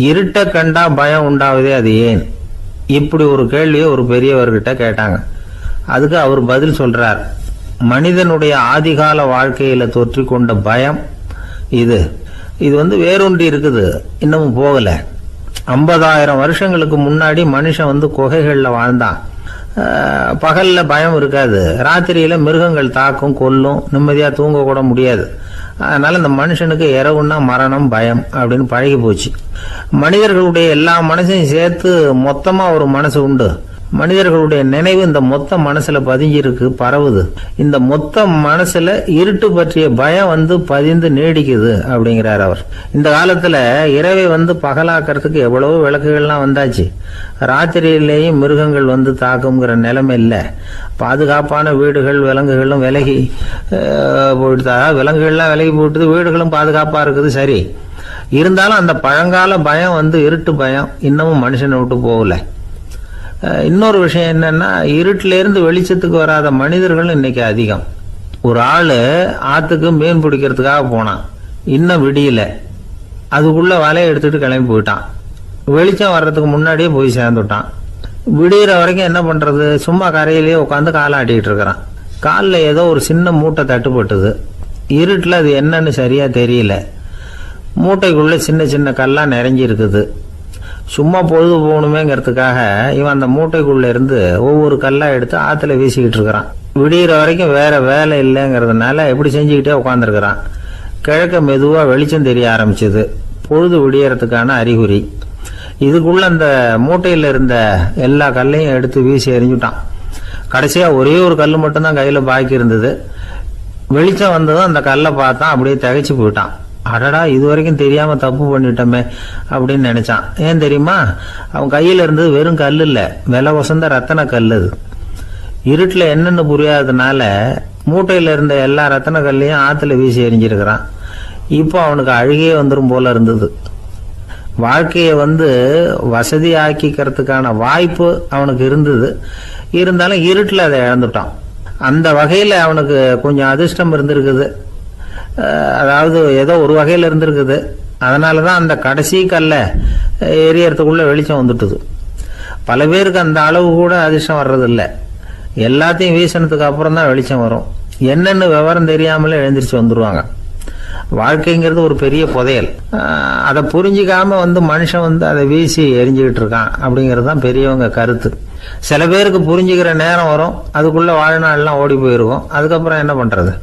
இருட்ட கண்டா பயம் உண்டாவதே அது ஏன்? இப்படி ஒரு கேள்வியை ஒரு பெரியவர்கிட்ட கேட்டாங்க. அதுக்கு அவர் பதில் சொல்றார். மனிதனுடைய ஆதிகால வாழ்க்கையில தொற்றி கொண்ட பயம் இது வேரூன்றி இருக்குது, இன்னமும் போகல. 50,000 வருஷங்களுக்கு முன்னாடி மனுஷன் குகைகள்ல வாழ்ந்தான். பகல்ல பயம் இருக்காது, ராத்திரியில மிருகங்கள் தாக்கும், கொல்லும், நிம்மதியா தூங்க கூட முடியாது. அதனால இந்த மனுஷனுக்கு இரவுன்னா மரணம், பயம் அப்படின்னு பழகி போச்சு. மனிதர்களுடைய எல்லா மனசையும் சேர்த்து மொத்தமா ஒரு மனசு உண்டு. மனிதர்களுடைய நினைவு இந்த மொத்த மனசுல பதிஞ்சிருக்கு, பரவுது. இந்த மொத்த மனசுல இருட்டு பற்றிய பயம் பதிந்து நீடிக்குது அப்படிங்கிறார் அவர். இந்த காலத்துல இரவை பகலாக்கிறதுக்கு எவ்வளவோ விளக்குகள்லாம் வந்தாச்சு. ராத்திரியிலேயும் மிருகங்கள் தாக்குங்கிற நிலைமை இல்லை. பாதுகாப்பான வீடுகள், விலங்குகளும் விலகி போயிட்டு, விலங்குகள்லாம் விலகி போயிட்டு, வீடுகளும் பாதுகாப்பா இருக்குது. சரி, இருந்தாலும் அந்த பழங்கால பயம் இருட்டு பயம் இன்னமும் மனுஷனை விட்டு போகல. இன்னொரு விஷயம் என்னன்னா, இருட்டில இருந்து வெளிச்சத்துக்கு வராத மனிதர்கள் இன்னைக்கு அதிகம். ஒரு ஆளு ஆத்துக்கு மீன் பிடிக்கிறதுக்காக போனான், இன்னும் விடியல. அதுக்குள்ள வலையை எடுத்துட்டு கிளம்பி போயிட்டான். வெளிச்சம் வர்றதுக்கு முன்னாடியே போய் சேர்ந்துட்டான். விடிகிற வரைக்கும் என்ன பண்றது? சும்மா கரையிலேயே உட்காந்து காலாட்டிக்கிட்டு இருக்கிறான். காலில் ஏதோ ஒரு சின்ன மூட்டை தட்டுப்பட்டுது. இருட்டில் அது என்னன்னு சரியா தெரியல. மூட்டைக்குள்ள சின்ன சின்ன கல்லா நிறைஞ்சி இருக்குது. சும்மா பொழுது போகணுமேங்கிறதுக்காக இவன் அந்த மூட்டைக்குள்ள இருந்து ஒவ்வொரு கல்லா எடுத்து ஆத்துல வீசிக்கிட்டு இருக்கிறான். விடிகிற வரைக்கும் வேற வேலை இல்லைங்கிறதுனால எப்படி செஞ்சுக்கிட்டே உட்காந்துருக்கிறான். கிழக்க மெதுவா வெளிச்சம் தெரிய ஆரம்பிச்சது. பொழுது விடியறதுக்கான அறிகுறி. இதுக்குள்ள அந்த மூட்டையில இருந்த எல்லா கல்லையும் எடுத்து வீசி எறிஞ்சுட்டான். கடைசியா ஒரே ஒரு கல் மட்டும்தான் கையில பாக்கி இருந்தது. வெளிச்சம் வந்ததும் அந்த கல்லை பார்த்தான், அப்படியே திகைச்சு போயிட்டான். அடடா, இது வரைக்கும் தெரியாம தப்பு பண்ணிட்டோமே அப்படின்னு நினைச்சான். ஏன் தெரியுமா? அவன் கையில இருந்தது வெறும் கல் இல்ல, விலை வசந்த ரத்தன கல். அது இருட்டுல என்னன்னு புரியாததுனால மூட்டையில இருந்த எல்லா ரத்தன கல்லையும் ஆத்துல வீசி எறிஞ்சிருக்கிறான். இப்போ அவனுக்கு அழுகையே வந்துடும் போல இருந்தது. வாழ்க்கையை வசதி ஆக்கிக்கிறதுக்கான வாய்ப்பு அவனுக்கு இருந்தது. இருந்தாலும் இருட்டுல அதை இழந்துட்டான். அந்த வகையில அவனுக்கு கொஞ்சம் அதிர்ஷ்டம் இருந்திருக்குது. அதாவது ஏதோ ஒரு வகையில இருந்திருக்குது. அதனாலதான் அந்த கடைசி கல்ல எரியறதுக்குள்ள வெளிச்சம் வந்துட்டுது. பல பேருக்கு அந்த அளவு கூட அதிர்ஷ்டம் வர்றது இல்லை. எல்லாத்தையும் வீசினதுக்கு அப்புறம் தான் வெளிச்சம் வரும். என்னன்னு விவரம் தெரியாமலே எழுந்திரிச்சு வந்துருவாங்க. வாழ்க்கைங்கிறது ஒரு பெரிய புதையல். அதை புரிஞ்சிக்காம மனுஷன் அதை வீசி எரிஞ்சுக்கிட்டு இருக்கான் அப்படிங்கிறது தான் பெரியவங்க கருத்து. சில பேருக்கு புரிஞ்சுக்கிற நேரம் வரும், அதுக்குள்ள வாழ்நாள்லாம் ஓடி போயிருக்கும். அதுக்கப்புறம் என்ன பண்றது?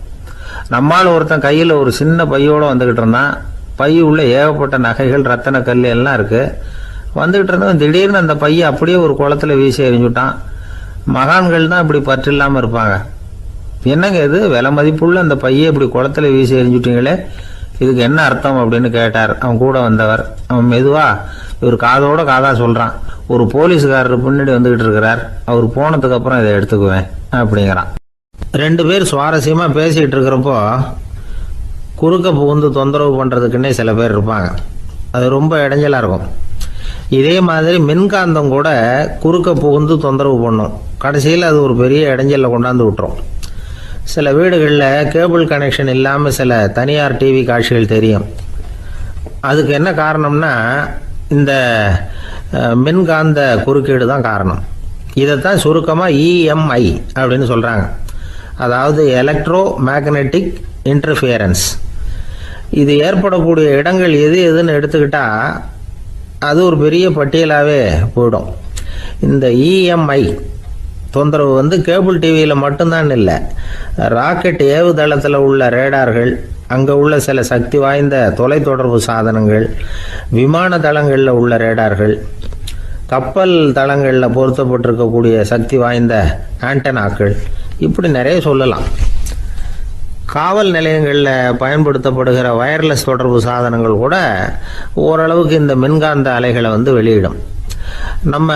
நம்மால் ஒருத்தன் கையில ஒரு சின்ன பையோட வந்துகிட்டு இருந்தான். பை உள்ள ஏகப்பட்ட நகைகள், ரத்தன கல் எல்லாம் இருக்கு. வந்துகிட்டு இருந்தவன் திடீர்னு அந்த பையை அப்படியே ஒரு குளத்துல வீசி எறிஞ்சுட்டான். மகான்கள் தான் இப்படி பற்று இல்லாம இருப்பாங்க. என்னங்க இது, விலை மதிப்புள்ள அந்த பையை இப்படி குளத்துல வீசி எறிஞ்சுட்டீங்களே, இதுக்கு என்ன அர்த்தம் அப்படின்னு கேட்டார் அவன் கூட வந்தவர். அவன் மெதுவா இவர் காதோட காதா சொல்றான். ஒரு போலீஸ்காரர் பின்னாடி வந்துகிட்டு இருக்கிறார், அவர் போனதுக்கு அப்புறம் இதை எடுத்துக்குவேன் அப்படிங்கிறான். 2 பேர் சுவாரஸ்யமா பேசிக்கிட்டு இருக்கிறப்போ குறுக்க புகுந்து தொந்தரவு பண்றதுக்குன்னே சில பேர் இருப்பாங்க. அது ரொம்ப இடைஞ்சலா இருக்கும். இதே மாதிரி மின்காந்தம் கூட குறுக்க புகுந்து தொந்தரவு பண்ணும். கடைசியில் அது ஒரு பெரிய இடைஞ்சல கொண்டாந்து விட்டுரும். சில வீடுகளில் கேபிள் கனெக்ஷன் இல்லாமல் சில தனியார் டிவி காட்சிகள் தெரியும். அதுக்கு என்ன காரணம்னா இந்த மின்காந்த குறுக்கீடு தான் காரணம். இதைத்தான் சுருக்கமாக இஎம்ஐ அப்படின்னு சொல்கிறாங்க. அதாவது எலக்ட்ரோ மேக்னெட்டிக் இன்டர்ஃபியரன்ஸ். இது ஏற்படக்கூடிய இடங்கள் எது எதுன்னு எடுத்துக்கிட்டா அது ஒரு பெரிய பட்டியலாகவே போயிடும். இந்த இஎம்ஐ தொந்தரவு கேபிள் டிவியில் மட்டும்தான் இல்லை, ராக்கெட் ஏவுதளத்தில் உள்ள ரேடார்கள், அங்கே உள்ள சில சக்தி வாய்ந்த தொலைத்தொடர்பு சாதனங்கள், விமான தளங்களில் உள்ள ரேடார்கள், கப்பல் தளங்களில் பொருத்தப்பட்டிருக்கக்கூடிய சக்தி வாய்ந்த ஆண்டனாக்கள், இப்படி நிறைய சொல்லலாம். காவல் நிலையங்களில் பயன்படுத்தப்படுகிற வயர்லெஸ் தொடர்பு சாதனங்கள் கூட ஓரளவுக்கு இந்த மின்காந்த அலைகளை வெளியிடும். நம்ம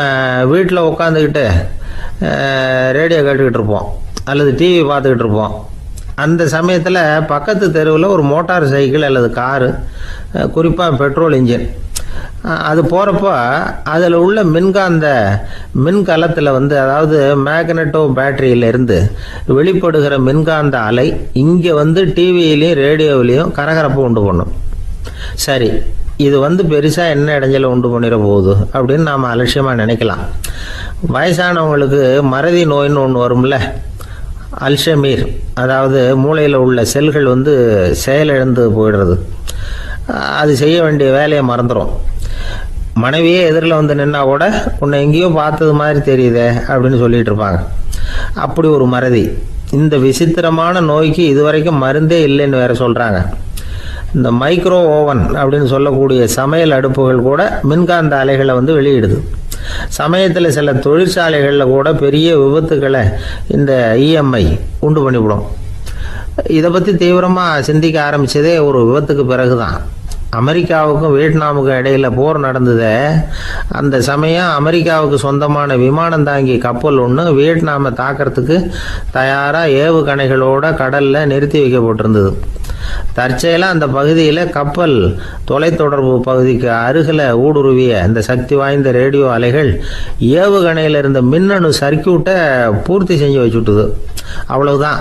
வீட்டில் உட்காந்துக்கிட்டு ரேடியோ கேட்டுக்கிட்டு இருப்போம் அல்லது டிவி பார்த்துக்கிட்டு இருப்போம். அந்த சமயத்தில் பக்கத்து தெருவில் ஒரு மோட்டார் சைக்கிள் அல்லது காரு, குறிப்பாக பெட்ரோல் இன்ஜின், அது போகிறப்போ அதில் உள்ள மின்கலத்தில் அதாவது மேக்னட்டோ பேட்டரியிலிருந்து வெளிப்படுகிற மின்காந்த அலை இங்கே டிவியிலையும் ரேடியோவிலையும் கரகரப்பு உண்டு பண்ணும். சரி, இது வந்து பெருசாக என்ன இடைஞ்சலை உண்டு பண்ணிட போகுது அப்படின்னு நாம் அலட்சியமாக நினைக்கலாம். வயசானவங்களுக்கு மறதி நோயின்னு ஒன்று வரும்ல, அல்ஷமீர், அதாவது மூளையில் உள்ள செல்கள் வந்து செயலிழந்து போயிடுறது. அது செய்ய வேண்டிய வேலையை மறந்துடும். மனைவியே எதிரில் வந்து நின்னா கூட உன்னை எங்கேயோ பார்த்தது மாதிரி தெரியுதே அப்படின்னு சொல்லிட்டு இருப்பாங்க. அப்படி ஒரு மறதி. இந்த விசித்திரமான நோய்க்கு இதுவரைக்கும் மருந்தே இல்லைன்னு வேற சொல்கிறாங்க. இந்த மைக்ரோ ஓவன் அப்படின்னு சொல்லக்கூடிய சமையல் அடுப்புகள் கூட மின்காந்த அலைகளை வந்து வெளியிடுது. சமயத்தில் சில தொழிற்சாலைகளில் கூட பெரிய விபத்துக்களை இந்த இஎம்ஐ உண்டு பண்ணிவிடும். இதை பற்றி தீவிரமாக சிந்திக்க ஆரம்பித்ததே ஒரு விபத்துக்கு பிறகு தான். அமெரிக்காவுக்கும் வியட்நாமுக்கும் இடையில போர் நடந்ததே, அந்த சமயம் அமெரிக்காவுக்கு சொந்தமான விமானம் தாங்கி கப்பல் ஒன்று வியட்நாமை தாக்கிறதுக்கு தயாராக ஏவுகணைகளோட கடலில் நிறுத்தி வைக்கப்பட்டிருந்தது. தற்செயலாக அந்த பகுதியில் கப்பல் தொலைத்தொடர்பு பகுதிக்கு அருகில் ஊடுருவிய இந்த சக்தி வாய்ந்த ரேடியோ அலைகள் ஏவுகணையில் இருந்த மின்னணு சர்க்கியூட்டை பூர்த்தி செஞ்சு வச்சுட்டுது. அவ்வளவுதான்,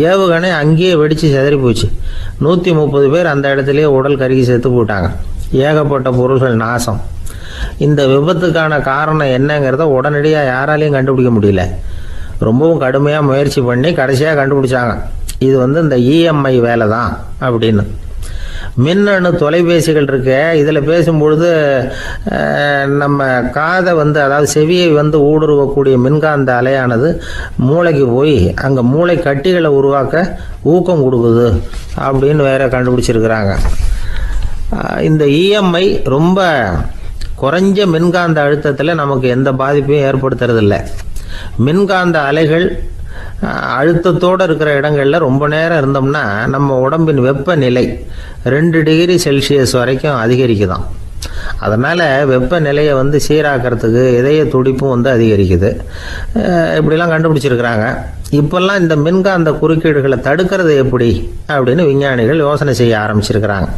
ஏவுகணை அங்கேயே வெடித்து சிதறி போச்சு. 130 பேர் அந்த இடத்துலயே உடல் கருகி செத்து போட்டாங்க. ஏகப்பட்ட பொருள்கள் நாசம். இந்த விபத்துக்கான காரணம் என்னங்கிறத உடனடியாக யாராலையும் கண்டுபிடிக்க முடியல. ரொம்பவும் கடுமையாக முயற்சி பண்ணி கடைசியாக கண்டுபிடிச்சாங்க, இது வந்து இந்த இஎம்ஐ வேலை தான் அப்படின்னு. மின்னணு தொலைபேசிகள் இருக்க, இதில் பேசும்பொழுது நம்ம காதை வந்து, அதாவது செவியை வந்து ஊடுருவக்கூடிய மின்காந்த அலையானது மூளைக்கு போய் அங்கே மூளை கட்டிகளை உருவாக்க ஊக்கம் கொடுக்குது அப்படின்னு வேற கண்டுபிடிச்சிருக்கிறாங்க. இந்த இஎம்ஐ ரொம்ப குறைஞ்ச மின்காந்த அழுத்தத்தில் நமக்கு எந்த பாதிப்பையும் ஏற்படுத்துறதில்லை. மின்காந்த அலைகள் அழுத்தத்தோடு இருக்கிற இடங்களில் ரொம்ப நேரம் இருந்தோம்னா நம்ம உடம்பின் வெப்பநிலை 2 டிகிரி செல்சியஸ் வரைக்கும் அதிகரிக்குதாம். அதனால் வெப்பநிலையை வந்து சீராக்கிறதுக்கு இதய துடிப்பும் வந்து அதிகரிக்குது. இப்படிலாம் கண்டுபிடிச்சிருக்கிறாங்க. இப்போல்லாம் இந்த மின்காந்த குறுக்கீடுகளை தடுக்கிறது எப்படி அப்படின்னு விஞ்ஞானிகள் யோசனை செய்ய ஆரம்பிச்சிருக்கிறாங்க.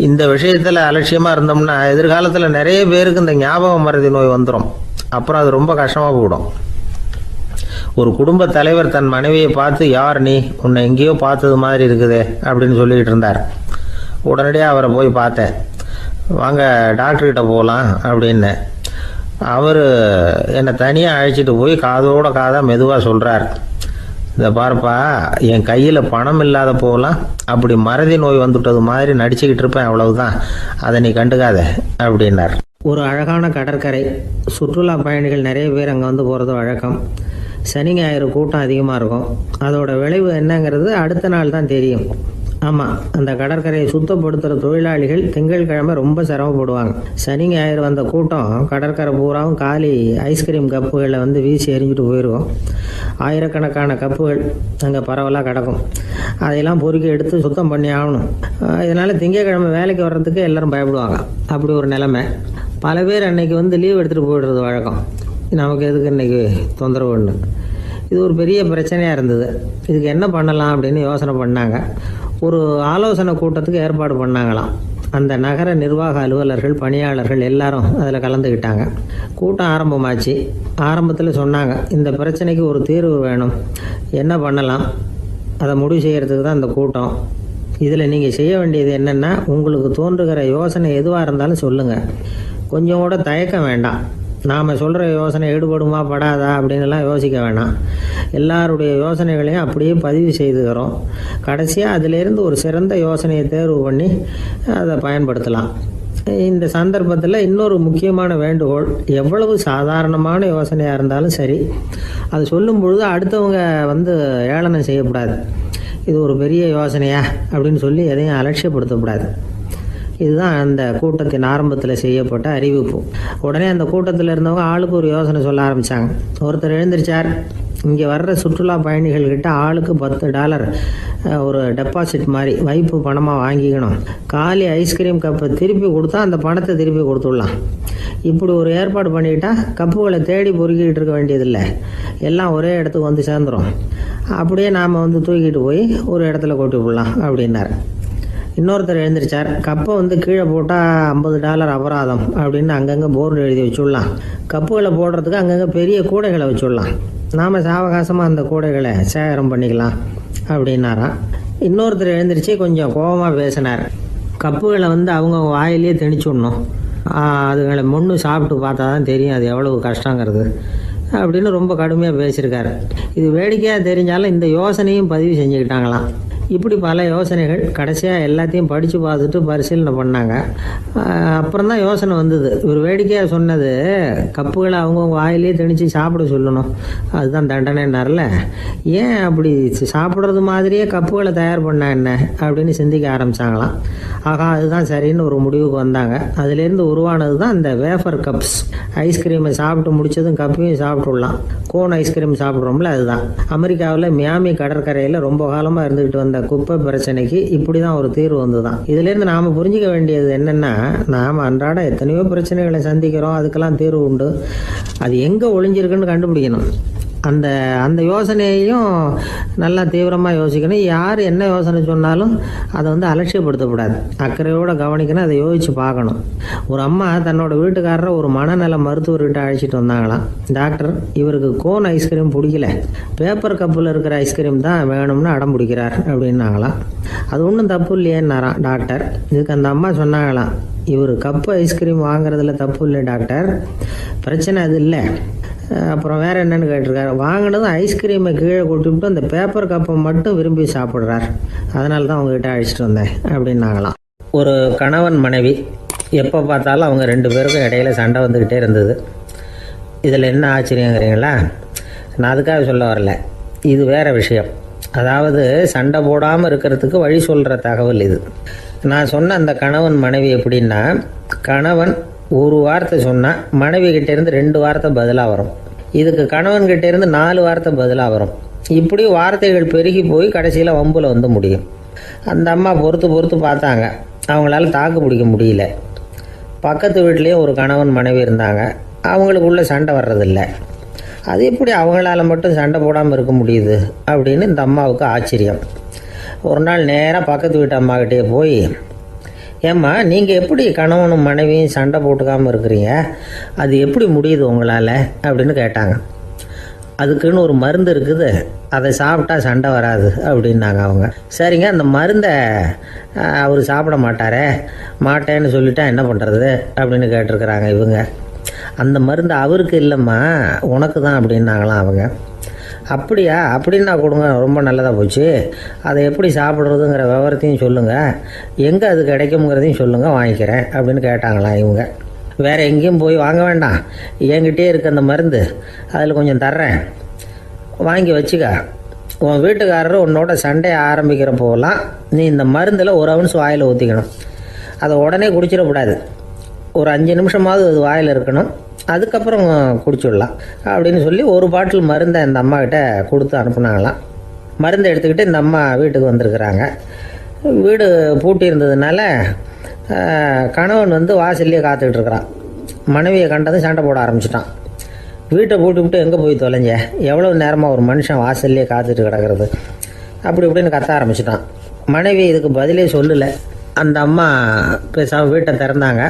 இந்த விஷயத்தில் அலட்சியமாக இருந்தோம்னா எதிர்காலத்தில் நிறைய பேருக்கு இந்த ஞாபக மறதி நோய் வந்துடும். அப்புறம் அது ரொம்ப கஷ்டமாக போயிடும். ஒரு குடும்ப தலைவர் தன் மனைவியை பார்த்து, யார் நீ, உன்னை எங்கேயோ பார்த்தது மாதிரி இருக்குதே அப்படின்னு சொல்லிக்கிட்டு இருந்தார். உடனடியாக அவரை போய் பார்த்தேன். வாங்க டாக்டர்கிட்ட போகலாம் அப்படின்னு. அவர் என்னை தனியாக அழைச்சிட்டு போய் காதோட காதாக மெதுவாக சொல்கிறார், இதை பார்ப்பா, என் கையில் பணம் இல்லாத போகலாம், அப்படி மறதி நோய் வந்துட்டது மாதிரி நடிச்சுக்கிட்டு இருப்பேன், அவ்வளவுதான், அதை நீ கண்டுக்காத அப்படின்னார். ஒரு அழகான கடற்கரை. சுற்றுலா பயணிகள் நிறைய பேர் அங்கே வந்து போகிறது வழக்கம். சனி ஞாயிறு கூட்டம் அதிகமாக இருக்கும். அதோட விளைவு என்னங்கிறது அடுத்த நாள் தான் தெரியும். ஆமாம், அந்த கடற்கரையை சுத்தப்படுத்துகிற தொழிலாளிகள் திங்கட்கிழமை ரொம்ப சிரமப்படுவாங்க. சனி ஞாயிறு வந்த கூட்டம் கடற்கரை பூராவும் காலி ஐஸ்கிரீம் கப்புகளை வந்து வீசி எறிஞ்சிட்டு போயிருக்கும். ஆயிரக்கணக்கான கப்புகள் அங்கே பரவலாக கிடக்கும். அதையெல்லாம் பொறுக்கி எடுத்து சுத்தம் பண்ணி ஆகணும். இதனால் திங்கட்கிழமை வேலைக்கு வர்றதுக்கு எல்லோரும் பயப்படுவாங்க. அப்படி ஒரு நிலைமை. பல பேர் அன்னைக்கு வந்து லீவ் எடுத்துகிட்டு போயிடுறது வழக்கம். நமக்கு எதுக்கு இன்றைக்கி தொந்தரவுன்னு. இது ஒரு பெரிய பிரச்சனையாக இருந்தது. இதுக்கு என்ன பண்ணலாம் அப்படின்னு யோசனை பண்ணாங்க. ஒரு ஆலோசனை கூட்டத்துக்கு ஏற்பாடு பண்ணாங்களாம். அந்த நகர நிர்வாக அலுவலர்கள், பணியாளர்கள் எல்லாரும் அதில் கலந்துக்கிட்டாங்க. கூட்டம் ஆரம்பமாச்சு. ஆரம்பத்தில் சொன்னாங்க, இந்த பிரச்சனைக்கு ஒரு தீர்வு வேணும், என்ன பண்ணலாம், அதை முடிவு செய்கிறதுக்கு தான் இந்த கூட்டம். இதில் நீங்கள் செய்ய வேண்டியது என்னென்னா, உங்களுக்கு தோன்றுகிற யோசனை எதுவாக இருந்தாலும் சொல்லுங்கள். கொஞ்சம் கூட தயக்கம் வேண்டாம். நாம் சொல்கிற யோசனை ஈடுபடுமா படாதா அப்படின்லாம் யோசிக்க வேணாம். எல்லாருடைய யோசனைகளையும் அப்படியே பதிவு செய்துக்கிறோம். கடைசியாக அதிலேருந்து ஒரு சிறந்த யோசனையை தேர்வு பண்ணி அதை பயன்படுத்தலாம். இந்த சந்தர்ப்பத்தில் இன்னொரு முக்கியமான வேண்டுகோள், எவ்வளவு சாதாரணமான யோசனையாக இருந்தாலும் சரி, அது சொல்லும் பொழுது அடுத்தவங்க வந்து ஏளனம் செய்யக்கூடாது. இது ஒரு பெரிய யோசனையா அப்படின்னு சொல்லி எதையும் அலட்சியப்படுத்தக்கூடாது. இதுதான் அந்த கூட்டத்தின் ஆரம்பத்தில் செய்யப்பட்ட அறிவிப்பு. உடனே அந்த கூட்டத்தில் இருந்தவங்க ஆளுக்கு ஒரு யோசனை சொல்ல ஆரம்பித்தாங்க. ஒருத்தர் எழுந்திருச்சார், இங்கே வர்ற சுற்றுலா பயணிகள்கிட்ட ஆளுக்கு $10 ஒரு டெபாசிட் மாதிரி வைப்பு பணமாக வாங்கிக்கணும். காலி ஐஸ்கிரீம் கப்பை திருப்பி கொடுத்தா அந்த பணத்தை திருப்பி கொடுத்துடலாம். இப்படி ஒரு ஏற்பாடு பண்ணிக்கிட்டா கப்புகளை தேடி பொறுக்கிட்டு இருக்க வேண்டியதில்லை, எல்லாம் ஒரே இடத்துக்கு வந்து சேர்ந்துடும். அப்படியே நாம் வந்து தூக்கிட்டு போய் ஒரு இடத்துல கொட்டி விடலாம் அப்படின்னார். இன்னொருத்தர் எழுந்திரிச்சார், கப்பை வந்து கீழே போட்டால் $50 அபராதம் அப்படின்னு அங்கங்கே போர்டு எழுதி வச்சுடலாம். கப்புகளை போடுறதுக்கு அங்கங்கே பெரிய கூடைகளை வச்சுடலாம். நாம் சாவகாசமாக அந்த கூடைகளை சேகரம் பண்ணிக்கலாம் அப்படின்னாராம். இன்னொருத்தர் எழுந்திரிச்சு கொஞ்சம் கோபமாக பேசினார், கப்புகளை வந்து அவங்க வாயிலேயே திணிச்சுடணும். அதுகளை மொன்று சாப்பிட்டு பார்த்தா தான் தெரியும் அது எவ்வளவு கஷ்டங்கிறது அப்படின்னு ரொம்ப கடுமையாக பேசியிருக்காரு. இது வேடிக்கையாக தெரிஞ்சாலும் இந்த யோசனையும் பதிவு செஞ்சுக்கிட்டாங்களாம். இப்படி பல யோசனைகள் கடைசியாக எல்லாத்தையும் படித்து பார்த்துட்டு பரிசீலனை பண்ணாங்க. அப்புறம் தான் யோசனை வந்தது. இவர் வேடிக்கையாக சொன்னது கப்புகளை அவங்கவுங்க வாயிலே திணிச்சு சாப்பிட சொல்லணும், அதுதான் தண்டனைன்னார்ல. ஏன் அப்படி சாப்பிட்றது மாதிரியே கப்புகளை தயார் பண்ண என்ன அப்படின்னு சிந்திக்க ஆரம்பித்தாங்களாம். ஆகா, அதுதான் சரின்னு ஒரு முடிவுக்கு வந்தாங்க. அதுலேருந்து உருவானது தான் இந்த வேஃபர் கப்ஸ். ஐஸ்கிரீமை சாப்பிட்டு முடிச்சதும் கப்பையும் சாப்பிட்டுடலாம். கோன் ஐஸ்கிரீம் சாப்பிட்றோம்ல, அதுதான். அமெரிக்காவில் மியாமி கடற்கரையில் ரொம்ப காலமாக இருந்துக்கிட்டு வந்த குப்பை பிரச்சனைக்கு இப்படி தான் ஒரு தீர்வு வந்துதான். இதுலேருந்து நாம் புரிஞ்சிக்க வேண்டியது என்னென்னா, நாம் அன்றாட எத்தனையோ பிரச்சனைகளை சந்திக்கிறோம், அதுக்கெல்லாம் தீர்வு உண்டு. அது எங்கே ஒளிஞ்சிருக்குன்னு கண்டுபிடிக்கணும். அந்த அந்த யோசனையையும் நல்லா தீவிரமாக யோசிக்கணும். யார் என்ன யோசனை சொன்னாலும் அதை வந்து அலட்சியப்படுத்தக்கூடாது, அக்கறையோடு கவனிக்கணும், அதை யோசித்து பார்க்கணும். ஒரு அம்மா தன்னோட வீட்டுக்காரரை ஒரு மனநல மருத்துவர்கிட்ட அழைச்சிட்டு வந்தாங்களாம். டாக்டர், இவருக்கு கோன் ஐஸ்கிரீம் பிடிக்கல, பேப்பர் கப்பில் இருக்கிற ஐஸ்கிரீம் தான் வேணும்னு அடம் பிடிக்கிறார் அப்படின்னாங்களாம். அது ஒன்றும் தப்பு இல்லையேன்னாராம் டாக்டர். இதுக்கு அந்த அம்மா சொன்னாங்களாம், இவர் கப்பு ஐஸ்கிரீம் வாங்குறதுல தப்பு இல்லை டாக்டர், பிரச்சனை அது இல்லை. அப்புறம் வேறு என்னென்னு கேட்டிருக்காரு. வாங்கினதும் ஐஸ்கிரீமை கீழே கொட்டிவிட்டு அந்த பேப்பர் கப்பை மட்டும் விரும்பி சாப்பிட்றார், அதனால தான் அவங்ககிட்ட அழைச்சிட்டு வந்தேன் அப்படின்னாங்களாம். ஒரு கணவன் மனைவி எப்போ பார்த்தாலும் அவங்க 2 பேருக்கும் இடையில சண்டை வந்துக்கிட்டே இருந்தது. இதில் என்ன ஆச்சரியங்கிறீங்களா? நான் அதுக்காக சொல்ல வரல, இது வேறு விஷயம். அதாவது சண்டை போடாமல் இருக்கிறதுக்கு வழி சொல்கிற தகவல் இது. நான் சொன்ன அந்த கணவன் மனைவி எப்படின்னா, கணவன் ஒரு வார்த்தை சொன்னால் மனைவி கிட்டேருந்து 2 வார்த்தை பதிலாக வரும். இதுக்கு கணவன்கிட்டேருந்து 4 வார்த்தை பதிலாக வரும். இப்படி வார்த்தைகள் பெருகி போய் கடைசியில் வம்பில் வந்து முடியும். அந்த அம்மா பொறுத்து பார்த்தாங்க, அவங்களால தாக்கு பிடிக்க முடியல. பக்கத்து வீட்லேயும் ஒரு கணவன் மனைவி இருந்தாங்க, அவங்களுக்குள்ளே சண்டை வர்றதில்லை. அது எப்படி அவங்களால மட்டும் சண்டை போடாமல் இருக்க முடியுது அப்படின்னு இந்த அம்மாவுக்கு ஆச்சரியம். ஒரு நாள் நேராக பக்கத்து வீட்டு அம்மாக்கிட்டே போய், ஏம்மா, நீங்கள் எப்படி கணவனும் மனைவியும் சண்டை போட்டுக்காமல் இருக்கிறீங்க, அது எப்படி முடியுது உங்களால் அப்படின்னு கேட்டாங்க. அதுக்குன்னு ஒரு மருந்து இருக்குது, அதை சாப்பிட்டா சண்டை வராது அப்படின்னாங்க அவங்க. சரிங்க, அந்த மருந்தை அவர் சாப்பிட மாட்டேன்னு சொல்லிட்டா என்ன பண்ணுறது அப்படின்னு கேட்டிருக்கிறாங்க இவங்க. அந்த மருந்து அவருக்கு இல்லைம்மா, உனக்கு தான் அப்படின்னாங்களாம் அவங்க. அப்படியா, அப்படின்னா கொடுங்க, ரொம்ப நல்லதாக போச்சு. அதை எப்படி சாப்பிட்றதுங்கிற விவரத்தையும் சொல்லுங்கள், எங்கே அது கிடைக்குங்கிறதையும் சொல்லுங்கள், வாங்கிக்கிறேன் அப்படின்னு கேட்டாங்களாம் இவங்க. வேறு எங்கேயும் போய் வாங்க வேண்டாம், என்கிட்டே இருக்க அந்த மருந்து அதில் கொஞ்சம் தர்றேன், வாங்கி வச்சுக்க. உன் வீட்டுக்காரர் உன்னோட சண்டையை ஆரம்பிக்கிற போகலாம் நீ இந்த மருந்தில் ஒரு அவுன்ஸ் வாயில் ஊற்றிக்கணும். அதை உடனே குடிச்சிடக்கூடாது, ஒரு 5 நிமிஷமாவது அது வாயில் இருக்கணும், அதுக்கப்புறம் குடிச்சுடலாம் அப்படின்னு சொல்லி ஒரு பாட்டில் மருந்தை இந்த அம்மாக்கிட்ட கொடுத்து அனுப்புனாங்களாம். மருந்தை எடுத்துக்கிட்டு இந்த அம்மா வீட்டுக்கு வந்திருக்கிறாங்க. வீடு பூட்டி இருந்ததுனால கணவன் வந்து வாசல்லையே காத்துக்கிட்டு இருக்கிறான். மனைவியை கண்டதும் சண்டை போட ஆரம்பிச்சிட்டான். வீட்டை பூட்டி விட்டு எங்கே போய் தொலைஞ்ச, எவ்வளோ நேரமாக ஒரு மனுஷன் வாசல்லையே காத்துட்டு கிடக்கிறது அப்படி இப்படின்னு கத்த ஆரம்பிச்சிட்டான். மனைவி இதுக்கு பதிலே சொல்லலை. அந்த அம்மா பேசாமல் வீட்டை திறந்தாங்க,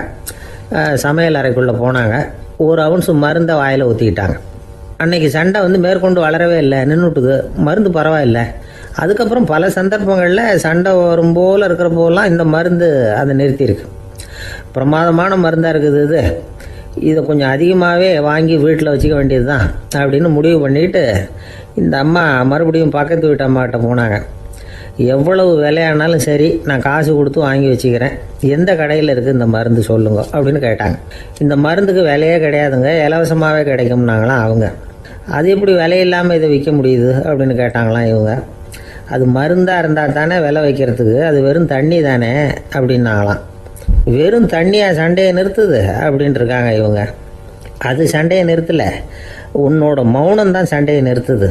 சமையல் அறைக்குள்ளே போனாங்க, ஒரு அவுன்ஸ் மருந்தை வாயில் ஊற்றிக்கிட்டாங்க. அன்னைக்கு சண்டை வந்து மேற்கொண்டு வளரவே இல்லை, நின்றுட்டுது. மருந்து பரவாயில்ல. அதுக்கப்புறம் பல சந்தர்ப்பங்களில் சண்டை வரும் போல் இருக்கிற போலாம் இந்த மருந்து அதை நிறுத்தியிருக்கு. பிரமாதமான மருந்தாக இருக்குது இதை கொஞ்சம் அதிகமாகவே வாங்கி வீட்டில் வச்சுக்க வேண்டியது தான் அப்படின்னு முடிவு பண்ணிட்டு இந்த அம்மா மறுபடியும் பக்கத்து வீட்டு அம்மாக்கிட்ட போனாங்க. எவ்வளவு விலையானாலும் சரி, நான் காசு கொடுத்து வாங்கி வச்சுக்கிறேன், எந்த கடையில் இருக்குது இந்த மருந்து சொல்லுங்க அப்படின்னு கேட்டாங்க. இந்த மருந்துக்கு விலையே கிடையாதுங்க, இலவசமாகவே கிடைக்கும்னாங்களாம் அவங்க. அது எப்படி விலையில்லாமல் இதை விற்க முடியுது அப்படின்னு கேட்டாங்களாம் இவங்க. அது மருந்தாக இருந்தால் தானே விலை வைக்கிறதுக்கு, அது வெறும் தண்ணி தானே அப்படின்னாங்களாம். வெறும் தண்ணியாக சண்டையை நிறுத்துது அப்படின்ட்டு இருக்காங்க இவங்க. அது சண்டையை நிறுத்தலை, உன்னோட மௌனம் தான் சண்டையை நிறுத்துது.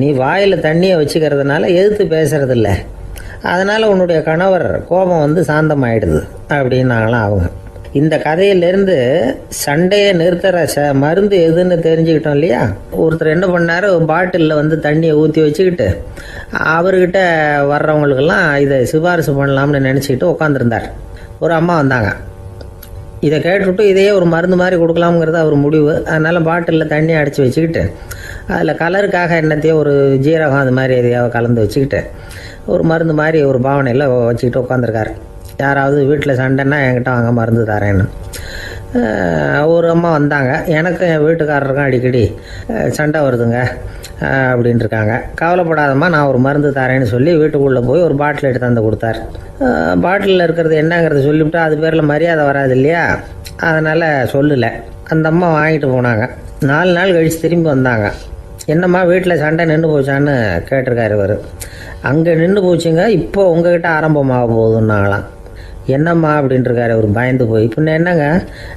நீ வாயில் தண்ணியை வச்சுக்கிறதுனால எதிர்த்து பேசுறதில்ல, அதனால் உன்னுடைய கணவர் கோபம் வந்து சாந்தமாயிடுது அப்படின்னாங்களாம் அவங்க. இந்த கதையிலேருந்து சண்டையை நிறுத்துகிற மருந்து எதுன்னு தெரிஞ்சுக்கிட்டோம் இல்லையா. ஒருத்தர் என்ன பண்ணார், பாட்டிலில் வந்து தண்ணியை ஊற்றி வச்சுக்கிட்டு அவர்கிட்ட வர்றவங்களுக்கெல்லாம் இதை சிபாரிசு பண்ணலாம்னு நினச்சிக்கிட்டு உட்காந்துருந்தார். ஒரு அம்மா வந்தாங்க. இதை கேட்டுவிட்டு இதையே ஒரு மருந்து மாதிரி கொடுக்கலாம்ங்கிறது அவர் முடிவு. அதனால் பாட்டிலில் தண்ணி அடித்து வச்சுக்கிட்டு அதில் கலருக்காக என்னத்தையோ ஒரு ஜீரகம் அது மாதிரி எதையாவது கலந்து வச்சுக்கிட்டு ஒரு மருந்து மாதிரி ஒரு பாவனையில் வச்சுக்கிட்டு உட்காந்துருக்காரு. யாராவது வீட்டில் சண்டைன்னா என்கிட்ட வாங்க மருந்து தரேன்னு. ஒரு அம்மா வந்தாங்க, எனக்கும் என் வீட்டுக்காரருக்கும் அடிக்கடி சண்டை வருதுங்க அப்படின்ட்டு இருக்காங்க. கவலைப்படாதம்மா, நான் ஒரு மருந்து தரேன்னு சொல்லி வீட்டுக்குள்ளே போய் ஒரு பாட்டில் எடுத்து வந்து கொடுத்தார். பாட்டிலில் இருக்கிறது என்னங்கிறத சொல்லிவிட்டு அது பேரில் மரியாதை வராது இல்லையா, அதனால் சொல்லலை. அந்த அம்மா வாங்கிட்டு போனாங்க. 4 நாள் கழித்து திரும்பி வந்தாங்க. என்னம்மா வீட்டில் சண்டை நின்று போச்சான்னு கேட்டிருக்காரு இவர். அங்கே நின்று போச்சுங்க, இப்போ உங்ககிட்ட ஆரம்பமாக போகுதுன்னாங்களாம். என்னம்மா அப்படின்ட்டுருக்காரு இவர் பயந்து போய். பின்ன என்னங்க,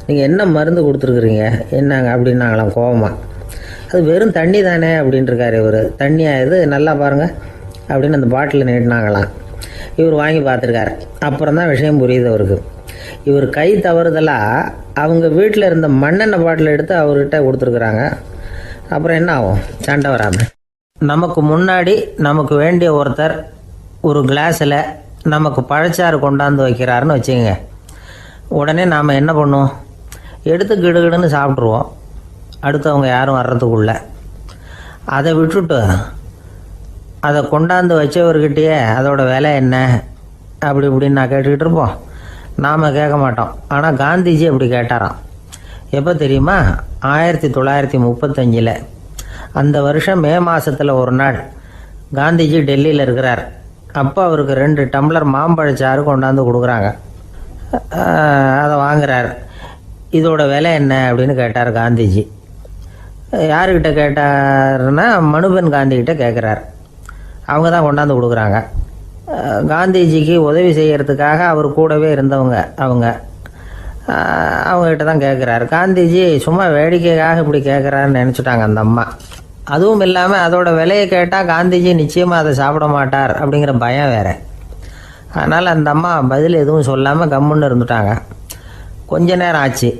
நீங்கள் என்ன மருந்து கொடுத்துருக்குறீங்க என்னங்க அப்படின்னாங்களாம் கோபமாக. அது வெறும் தண்ணி தானே அப்படின்ட்டுருக்காரு இவர். தண்ணியாக இது நல்லா பாருங்கள் அப்படின்னு அந்த பாட்டில் நீட்டினாங்களாம். இவர் வாங்கி பார்த்துருக்காரு. அப்புறம் தான் விஷயம் புரியுது அவருக்கு. இவர் கை தவறுதலாக அவங்க வீட்டில் இருந்த மண்ணெண்ணெய் பாட்டில் எடுத்து அவர்கிட்ட கொடுத்துருக்குறாங்க. அப்புறம் என்ன ஆகும், சண்டை வராமல். நமக்கு முன்னாடி நமக்கு வேண்டிய ஒருத்தர் ஒரு கிளாஸில் நமக்கு பழச்சாறு கொண்டாந்து வைக்கிறாருன்னு வச்சுக்கோங்க. உடனே நாம் என்ன பண்ணுவோம், எடுத்து கிடுகிடுன்னு சாப்பிட்ருவோம் அடுத்தவங்க யாரும் வர்றதுக்குள்ள. அதை விட்டுட்டு அதை கொண்டாந்து வச்சவர்கிட்டயே அதோட விலை என்ன அப்படி இப்படின்னு நான் கேட்டுக்கிட்டு இருப்போம். நாம் கேட்க மாட்டோம். ஆனால் காந்திஜி அப்படி கேட்டாராம். எப்போ தெரியுமா, 1935. அந்த வருஷம் மே மாதத்தில் ஒரு நாள் காந்திஜி டெல்லியில் இருக்கிறார். அப்போ அவருக்கு 2 டம்ளர் மாம்பழச்சாறு கொண்டாந்து கொடுக்குறாங்க. அதை வாங்குறார். இதோட விலை என்ன அப்படின்னு கேட்டார் காந்திஜி. யாருக்கிட்ட கேட்டாருன்னா மனுபென் காந்திகிட்ட கேட்குறார். அவங்க தான் கொண்டாந்து கொடுக்குறாங்க. காந்திஜிக்கு உதவி செய்கிறதுக்காக அவர் கூடவே இருந்தவங்க அவங்ககிட்ட தான் கேட்குறாரு. காந்திஜி சும்மா வேடிக்கைக்காக இப்படி கேட்குறாருன்னு நினச்சிட்டாங்க அந்த அம்மா. அதுவும் இல்லாமல் அதோட விலையை கேட்டால் காந்திஜி நிச்சயமாக அதை சாப்பிட மாட்டார் அப்படிங்கிற பயம் வேறு. அதனால் அந்த அம்மா பதில் எதுவும் சொல்லாமல் கம்முன்னு இருந்துட்டாங்க. கொஞ்ச நேரம் ஆச்சு.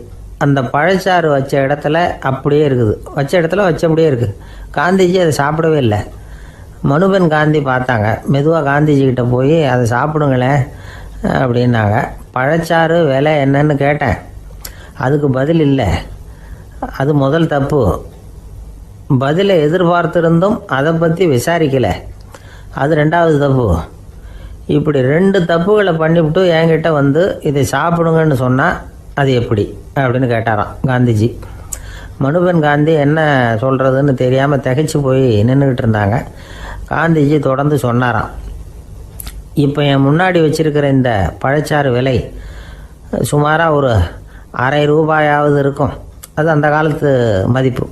அந்த பழச்சாறு வச்ச இடத்துல அப்படியே இருக்குது, வச்சபடியே இருக்குது. காந்திஜி அதை சாப்பிடவே இல்லை. மனுபென் காந்தி பார்த்தாங்க. மெதுவாக காந்திஜிக்கிட்ட போய் அதை சாப்பிடுங்களேன் அப்படின்னாங்க. பழச்சாறு விலை என்னன்னு கேட்டேன், அதுக்கு பதில் இல்லை. அது முதல் தப்பு. பதிலை எதிர்பார்த்திருந்தும் அதை பற்றி விசாரிக்கலை, அது 2வது தப்பு. இப்படி 2 தப்புகளை பண்ணிவிட்டு என்கிட்ட வந்து இதை சாப்பிடுங்கன்னு சொன்னால் அது எப்படி அப்படின்னு கேட்டாராம் காந்திஜி. மனுபென் காந்தி என்ன சொல்கிறதுன்னு தெரியாமல் திகைச்சு போய் நின்றுக்கிட்டு இருந்தாங்க. காந்திஜி தொடர்ந்து சொன்னாராம், இப்போ என் முன்னாடி வச்சிருக்கிற இந்த பழச்சாறு விலை சுமாராக ஒரு ₹1/2 இருக்கும். அது அந்த காலத்து மதிப்பு.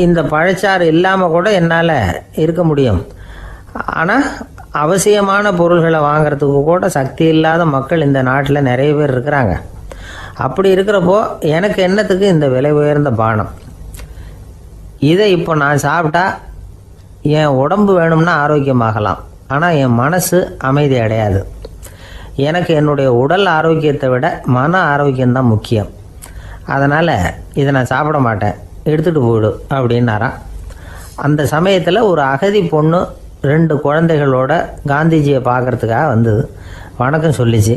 இந்த பழச்சாறு இல்லாமல் கூட என்னால் இருக்க முடியும். ஆனால் அவசியமான பொருள்களை வாங்கிறதுக்கு கூட சக்தி இல்லாத மக்கள் இந்த நாட்டில் நிறைய பேர் இருக்கிறாங்க. அப்படி இருக்கிறப்போ எனக்கு என்னத்துக்கு இந்த விலை உயர்ந்த பானம்? இதை இப்போ நான் சாப்பிட்டா என் உடம்பு வேணும்னா ஆரோக்கியமாகலாம், ஆனால் என் மனசு அமைதி அடையாது. எனக்கு என்னுடைய உடல் ஆரோக்கியத்தை விட மன ஆரோக்கியம்தான் முக்கியம். அதனால் இதை நான் சாப்பிட மாட்டேன், எடுத்துகிட்டு போயிடு அப்படின்னாராம். அந்த சமயத்தில் ஒரு அகதி பொண்ணு 2 குழந்தைகளோட காந்திஜியை பார்க்குறதுக்காக வந்தது. வணக்கம் சொல்லிச்சு.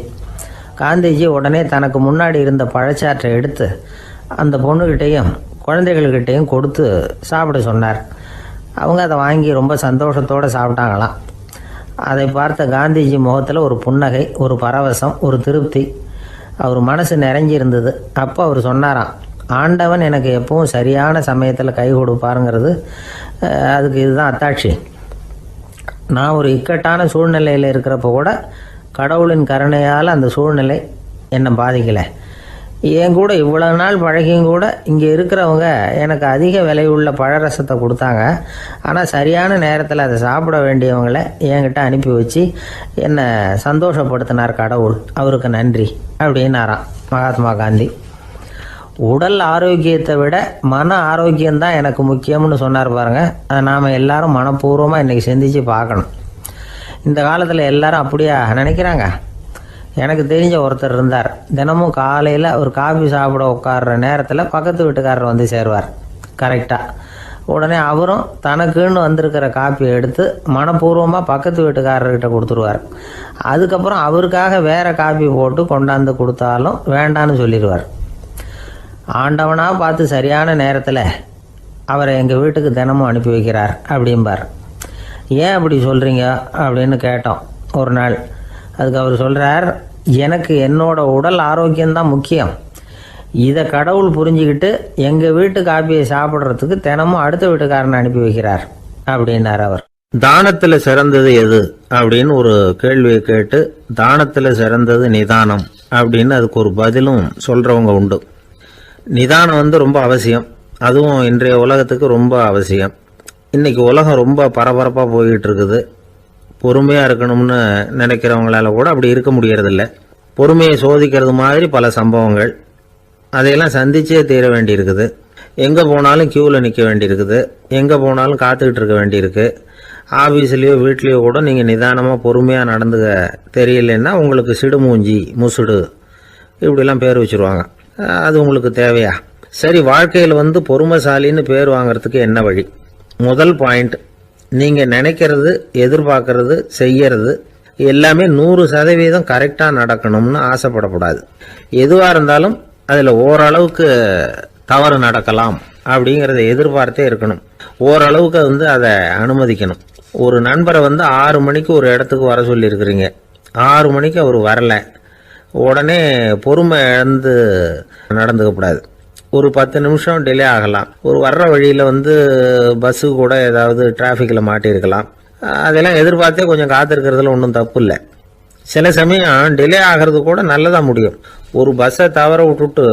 காந்திஜி உடனே தனக்கு முன்னாடி இருந்த பழச்சாற்றை எடுத்து அந்த பொண்ணுக்கிட்டேயும் குழந்தைகள்கிட்டையும் கொடுத்து சாப்பிட சொன்னார். அவங்க அதை வாங்கி ரொம்ப சந்தோஷத்தோடு சாப்பிட்டாங்களாம். அதை பார்த்த காந்திஜி முகத்தில் ஒரு புன்னகை, ஒரு பரவசம், ஒரு திருப்தி. அவர் மனசு நிறைஞ்சி இருந்தது. அப்போ அவர் சொன்னாராம், ஆண்டவன் எனக்கு எப்பவும் சரியான சமயத்தில் கை கொடுப்பாருங்கிறது அதுக்கு இதுதான் அத்தாட்சி. நான் ஒரு இக்கட்டான சூழ்நிலையில் இருக்கிறப்ப கூட கடவுளின் கருணையால் அந்த சூழ்நிலை என்னை பாதிக்கலை. என் கூட இவ்வளோ நாள் பழகியும் கூட இங்கே இருக்கிறவங்க எனக்கு அதிக விலை உள்ள பழரசத்தை கொடுத்தாங்க. ஆனால் சரியான நேரத்தில் அதை சாப்பிட வேண்டியவங்களை என்கிட்ட அனுப்பி வச்சு என்னை சந்தோஷப்படுத்தினார் கடவுள், அவருக்கு நன்றி அப்படின்னாராம் மகாத்மா காந்தி. உடல் ஆரோக்கியத்தை விட மன ஆரோக்கியம்தான் எனக்கு முக்கியம்னு சொன்னார் பாருங்கள். அதை நாம் எல்லாரும் மனப்பூர்வமாக இன்றைக்கி சிந்திச்சு பார்க்கணும். இந்த காலத்தில் எல்லாரும் அப்படியா நினைக்கிறாங்க? எனக்கு தெரிஞ்ச ஒருத்தர் இருந்தார். தினமும் காலையில் ஒரு காஃபி சாப்பிட உட்கார்ற நேரத்தில் பக்கத்து வீட்டுக்காரர் வந்து சேருவார் கரெக்டாக. உடனே அவரும் தனக்குன்னு வந்திருக்கிற காப்பியை எடுத்து மனப்பூர்வமாக பக்கத்து வீட்டுக்காரர்கிட்ட கொடுத்துருவார். அதுக்கப்புறம் அவருக்காக வேறு காப்பி போட்டு கொண்டாந்து கொடுத்தாலும் வேண்டான்னு சொல்லிடுவார். ஆண்டவனாக பார்த்து சரியான நேரத்தில் அவரை எங்கள் வீட்டுக்கு தினமும் அனுப்பி வைக்கிறார் அப்படிம்பார். ஏன் அப்படி சொல்கிறீங்க அப்படின்னு கேட்டோம் ஒரு நாள். அதுக்கு அவர் சொல்கிறார், எனக்கு என்னோட உடல் ஆரோக்கியம்தான் முக்கியம். இதை கடவுள் புரிஞ்சுக்கிட்டு எங்கள் வீட்டு காப்பியை சாப்பிட்றதுக்கு தினமும் அடுத்த வீட்டுக்காரனை அனுப்பி வைக்கிறார் அப்படின்னார் அவர். தானத்துல சிறந்தது எது அப்படின்னு ஒரு கேள்வியை கேட்டு தானத்துல சிறந்தது நிதானம் அப்படின்னு அதுக்கு ஒரு பதிலும் சொல்றவங்க உண்டு. நிதானம் ரொம்ப அவசியம். அதுவும் இன்றைய உலகத்துக்கு ரொம்ப அவசியம். இன்னைக்கு உலகம் ரொம்ப பரபரப்பாக போய்கிட்டு இருக்குது. பொறுமையாக இருக்கணும்னு நினைக்கிறவங்களால கூட அப்படி இருக்க முடியறதில்ல. பொறுமையை சோதிக்கிறது மாதிரி பல சம்பவங்கள். அதையெல்லாம் சந்திச்சே தீர வேண்டியிருக்குது. எங்கே போனாலும் க்யூவில் நிற்க வேண்டியிருக்குது. எங்கே போனாலும் காத்துக்கிட்டு இருக்க வேண்டியிருக்கு. ஆஃபீஸ்லேயோ வீட்லேயோ கூட நீங்கள் நிதானமாக பொறுமையாக நடந்துக்க தெரியலன்னா உங்களுக்கு சிடுமூஞ்சி, முசுடு இப்படிலாம் பேர் வச்சுருவாங்க. அது உங்களுக்கு தேவையா? சரி, வாழ்க்கையில் பொறுமைசாலின்னு பேர் வாங்கிறதுக்கு என்ன வழி? முதல் பாயிண்ட், நீங்கள் நினைக்கிறது, எதிர்பார்க்கறது, செய்யறது எல்லாமே 100% கரெக்டாக நடக்கணும்னு ஆசைப்படக்கூடாது. எதுவாக இருந்தாலும் அதில் ஓரளவுக்கு தவறு நடக்கலாம் அப்படிங்கிறத எதிர்பார்த்தே இருக்கணும். ஓரளவுக்கு அதை அனுமதிக்கணும். ஒரு நண்பரை 6 மணிக்கு ஒரு இடத்துக்கு வர சொல்லியிருக்கிறீங்க. 6 மணிக்கு அவர் வரல. உடனே பொறுமை இழந்து நடந்துக்கக்கூடாது. ஒரு 10 நிமிஷம் டிலே ஆகலாம். ஒரு வர்ற வழியில் பஸ்ஸு கூட ஏதாவது டிராஃபிக்கில் மாட்டியிருக்கலாம். அதெல்லாம் எதிர்பார்த்தே கொஞ்சம் காத்திருக்கிறதுல ஒன்றும் தப்பு இல்லை. சில சமயம் டிலே ஆகிறது கூட நல்லதாக முடியும். ஒரு பஸ்ஸை தவற விட்டுட்டு